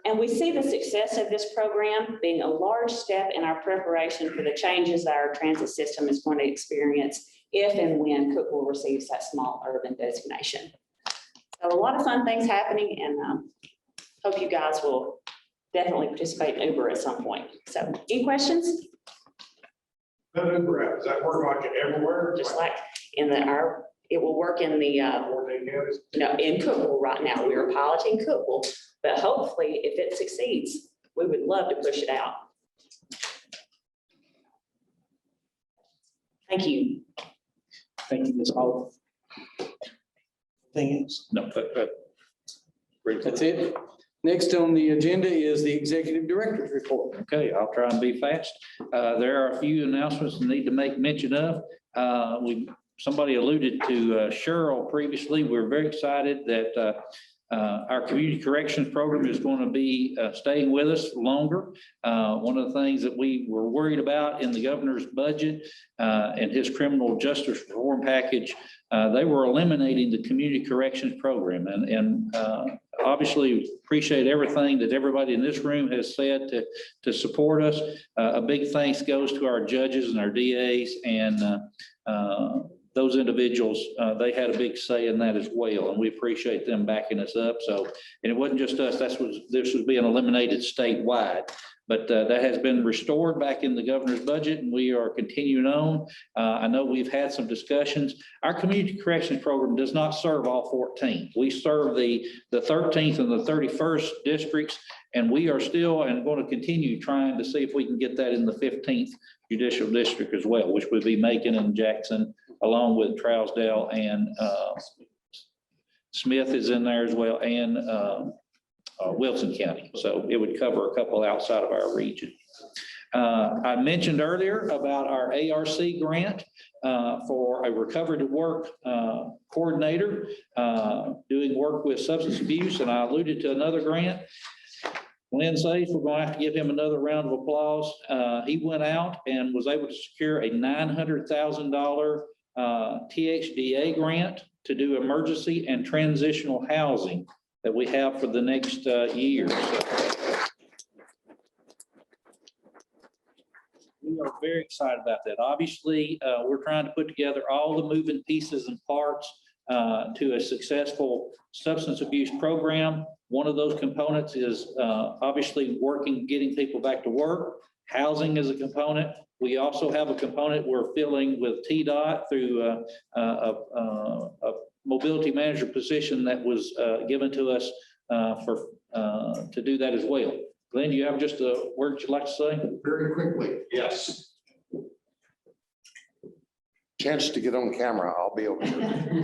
And we see the success of this program being a large step in our preparation for the changes that our transit system is going to experience if and when Cookeville receives that small urban designation. So a lot of fun things happening, and hope you guys will definitely participate in Uber at some point. So any questions? That Uber app, does that work like everywhere? Just like in it will work in the, in Cookeville right now. We are piloting Cookeville, but hopefully if it succeeds, we would love to push it out. Thank you. Thank you, Ms. Hall. Thing else? No, That's it. Next on the agenda is the executive director's report. Okay, I'll try and be fast. There are a few announcements I need to make mention of. Somebody alluded to Cheryl previously. We're very excited that our community corrections program is going to be staying with us longer. One of the things that we were worried about in the governor's budget and his criminal justice reform package, they were eliminating the community corrections program. And obviously appreciate everything that everybody in this room has said to support us. A big thanks goes to our judges and our DAs and those individuals. They had a big say in that as well, and we appreciate them backing us up. So, and it wasn't just us, this was being eliminated statewide. But that has been restored back in the governor's budget, and we are continuing on. I know we've had some discussions. Our community corrections program does not serve all 14. We serve the 13th and the 31st districts, and we are still and going to continue trying to see if we can get that in the 15th judicial district as well, which would be Macon and Jackson, along with Trousdale, and Smith is in there as well, and Wilson County. So it would cover a couple outside of our region. I mentioned earlier about our ARC grant for a recovery to work coordinator doing work with substance abuse. And I alluded to another grant. Lynn says we're going to have to give him another round of applause. He went out and was able to secure a $900,000 THDA grant to do emergency and transitional housing that we have for the next year. So we are very excited about that. Obviously, we're trying to put together all the moving pieces and parts to a successful substance abuse program. One of those components is obviously getting people back to work. Housing is a component. We also have a component we're filling with TDOT through a mobility manager position that was given to us to do that as well. Glenn, do you have just a word you'd like to say? Very quickly, yes. Chance to get on camera, I'll be over here.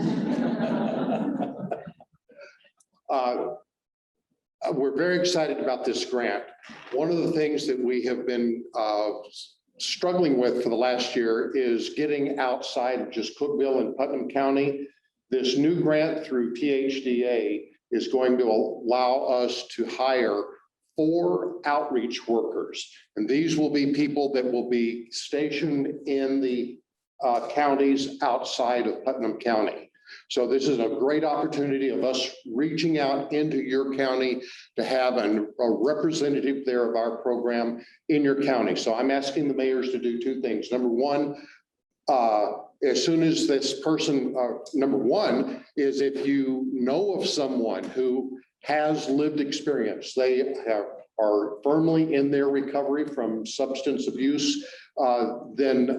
We're very excited about this grant. One of the things that we have been struggling with for the last year is getting outside of just Cookeville and Putnam County. This new grant through THDA is going to allow us to hire 4 outreach workers. And these will be people that will be stationed in the counties outside of Putnam County. So this is a great opportunity of us reaching out into your county to have a representative there of our program in your county. So I'm asking the mayors to do 2 things. Number one, as soon as this person, number one is if you know of someone who has lived experience, they are firmly in their recovery from substance abuse, then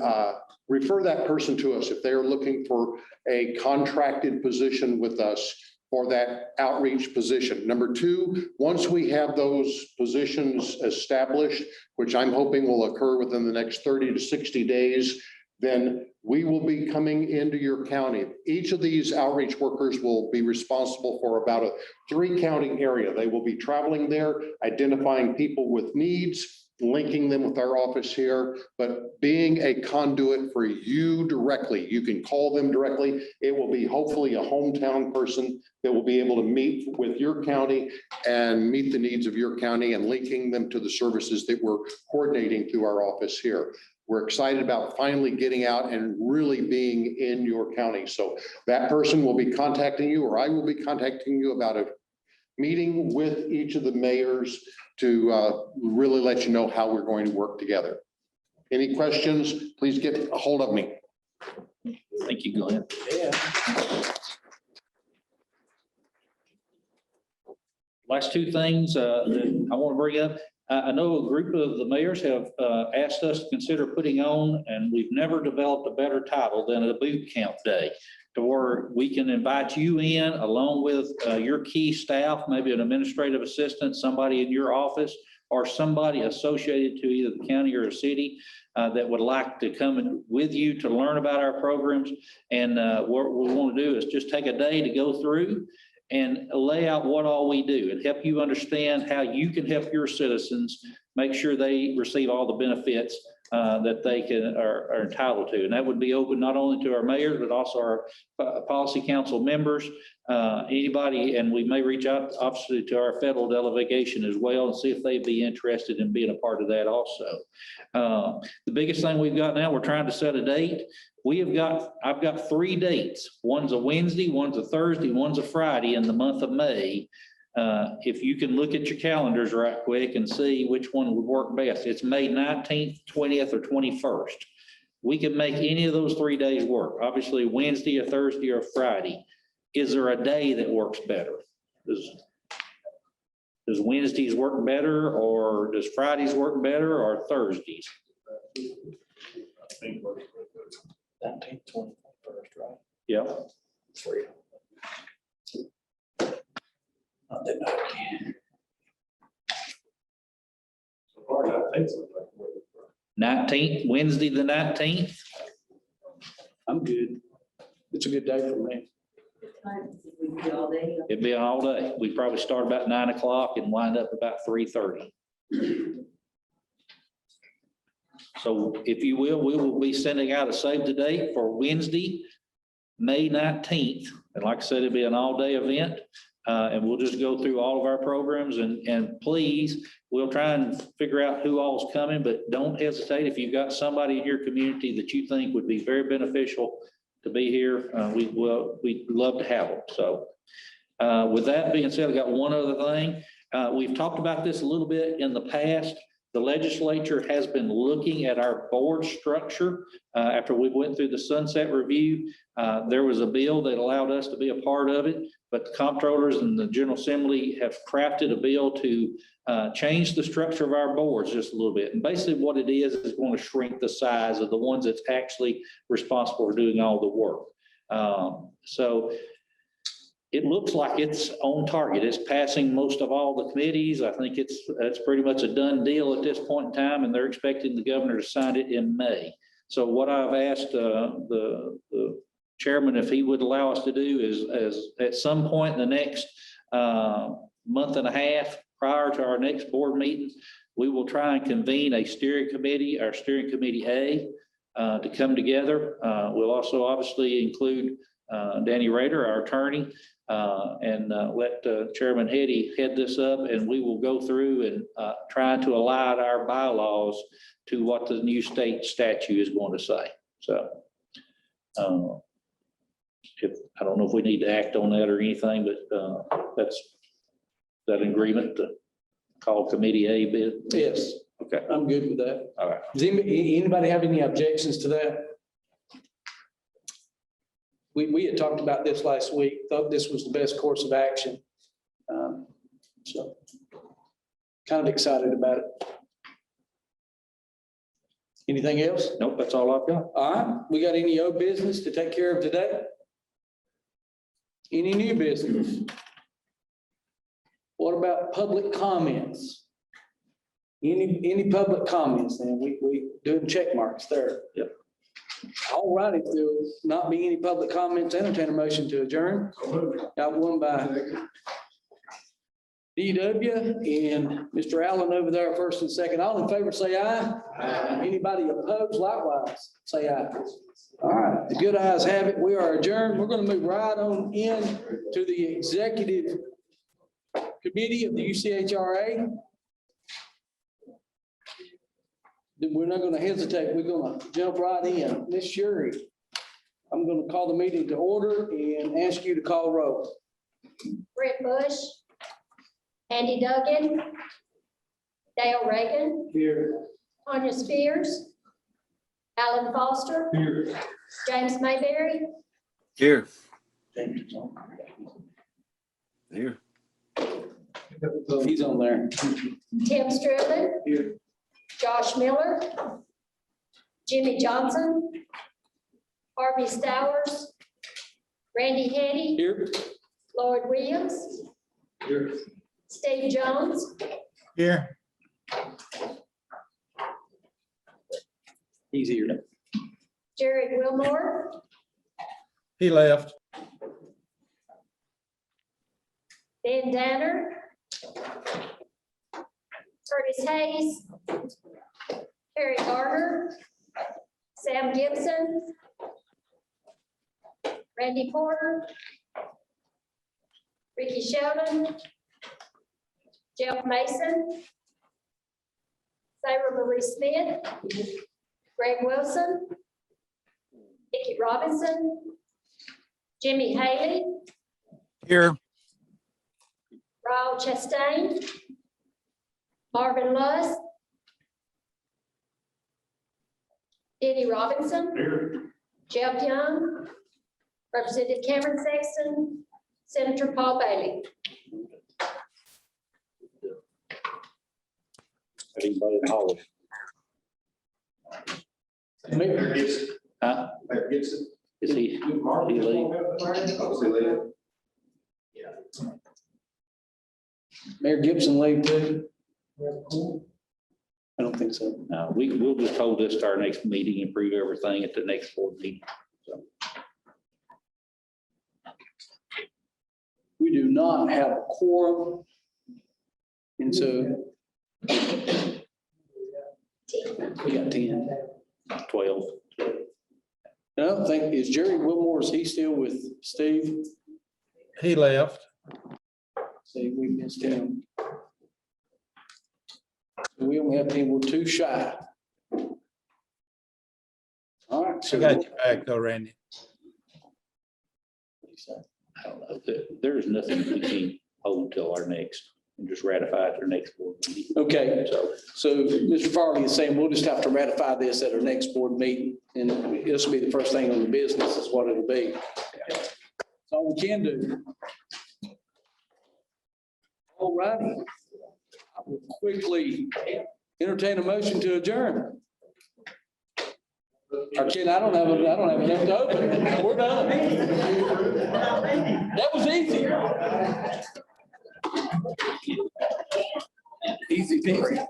refer that person to us if they're looking for a contracted position with us for that outreach position. Number 2, once we have those positions established, which I'm hoping will occur within the next 30 to 60 days, then we will be coming into your county. Each of these outreach workers will be responsible for about a 3-county area. They will be traveling there, identifying people with needs, linking them with our office here, but being a conduit for you directly. You can call them directly. It will be hopefully a hometown person that will be able to meet with your county and meet the needs of your county and linking them to the services that we're coordinating through our office here. We're excited about finally getting out and really being in your county. So that person will be contacting you, or I will be contacting you about a meeting with each of the mayors to really let you know how we're going to work together. Any questions, please get a hold of me. Thank you, Glenn. Yeah. Last 2 things that I want to bring up. I know a group of the mayors have asked us to consider putting on, and we've never developed a better title than a boot camp day, to where we can invite you in along with your key staff, maybe an administrative assistant, somebody in your office, or somebody associated to either the county or a city that would like to come with you to learn about our programs. And what we want to do is just take a day to go through and lay out what all we do and help you understand how you can help your citizens make sure they receive all the benefits that they are entitled to. And that would be open not only to our mayors, but also our policy council members, anybody, and we may reach out obviously to our federal delegation as well and see if they'd be interested in being a part of that also. The biggest thing we've got now, we're trying to set a date. I've got 3 dates. One's a Wednesday, one's a Thursday, one's a Friday in the month of May. If you can look at your calendars right quick and see which one would work best. It's May 19th, 20th, or 21st. We can make any of those 3 days work. Obviously, Wednesday, or Thursday, or Friday. Is there a day that works better? Does Wednesdays work better, or does Fridays work better, or Thursdays? 19th, 21st, right? Yeah. Free. Not that I can. 19th, Wednesday, the 19th. I'm good. It's a good day for me. It'd be all day. We'd probably start about 9 o'clock and wind up about 3:30. So if you will, we will be sending out a save the date for Wednesday, May 19th. And like I said, it'll be an all-day event. And we'll just go through all of our programs and please, we'll try and figure out who all's coming, but don't hesitate. If you've got somebody in your community that you think would be very beneficial to be here, we'd love to have them. So with that being said, I got one other thing. We've talked about this a little bit in the past. The legislature has been looking at our board structure. After we went through the sunset review, there was a bill that allowed us to be a part of it, but the comptrollers and the General Assembly have crafted a bill to change the structure of our boards just a little bit. And basically what it is going to shrink the size of the ones that's actually responsible for doing all the work. So it looks like it's on target. It's passing most of all the committees. I think it's pretty much a done deal at this point in time, and they're expecting the governor to sign it in May. So what I've asked the chairman if he would allow us to do is at some point in the next month and a half prior to our next board meeting, we will try and convene a steering committee, our steering committee A, to come together. We'll also obviously include Danny Rader, our attorney, and let Chairman Hetty head this up, and we will go through and try to align our bylaws to what the new state statute is going to say. So I don't know if we need to act on that or anything, but that's that agreement to call committee A bid. Yes. Okay. I'm good with that. All right. Does anybody have any objections to that? We had talked about this last week, thought this was the best course of action. So kind of excited about it. Anything else? Nope, that's all I've got. All right, we got any old business to take care of today? Any new business? What about public comments? Any public comments? Then we doing check marks there. Yep. All right, if there will not be any public comments, entertain a motion to adjourn. Got one by DW and Mr. Allen over there, first and second. All in favor, say aye. Aye. Anybody opposed, likewise, say aye. All right, the good ayes have it. We are adjourned. We're going to move right on in to the executive committee of the UCHRA. We're not going to hesitate. We're going to jump right in. Ms. Shuri, I'm going to call the meeting to order and ask you to call roll. Brett Bush, Andy Duggan, Dale Reagan, Here. Tanya Spears, Alan Foster, Here. James Mayberry, Here. Here. He's on there. Tim Strickland, Here. Josh Miller, Jimmy Johnson, Harvey Stowers, Randy Hetty, Here. Lloyd Williams, Here. Steve Jones, Here. He's here. Jared Wilmore, He left. Ben Danner, Curtis Hayes, Terry Garner, Sam Gibson, Randy Porter, Ricky Sheldon, Jeff Mason, Sarah Marie Smith, Greg Wilson, Vicki Robinson, Jimmy Haley, Here. Raul Chastain, Marvin Luss, Denny Robinson, Jeff Young, Representative Cameron Sexton, Senator Paul Bailey. Anybody in the hall? Mayor Gibson. Huh? Mayor Gibson. Is he leave? Mayor Gibson leave too? I don't think so. No, we'll just hold this to our next meeting and prove everything at the next board meeting. So, We do not have a quorum. And so. We got 10. 12. I don't think, is Jerry Wilmore, is he still with Steve? He left. See, we missed him. We only have 10, we're too shy. All right. I so got you back though, Randy. I don't know. There's nothing we can hold till our next and just ratify at our next board meeting. Okay, So so Mr. Farley is saying we'll just have to ratify this at our next board meeting, and this will be the first thing on the business is what it'll be. That's all we can do. All righty. I will quickly entertain a motion to adjourn. Or Ken, I don't have enough to open. We're done. That was easy. Easy peasy.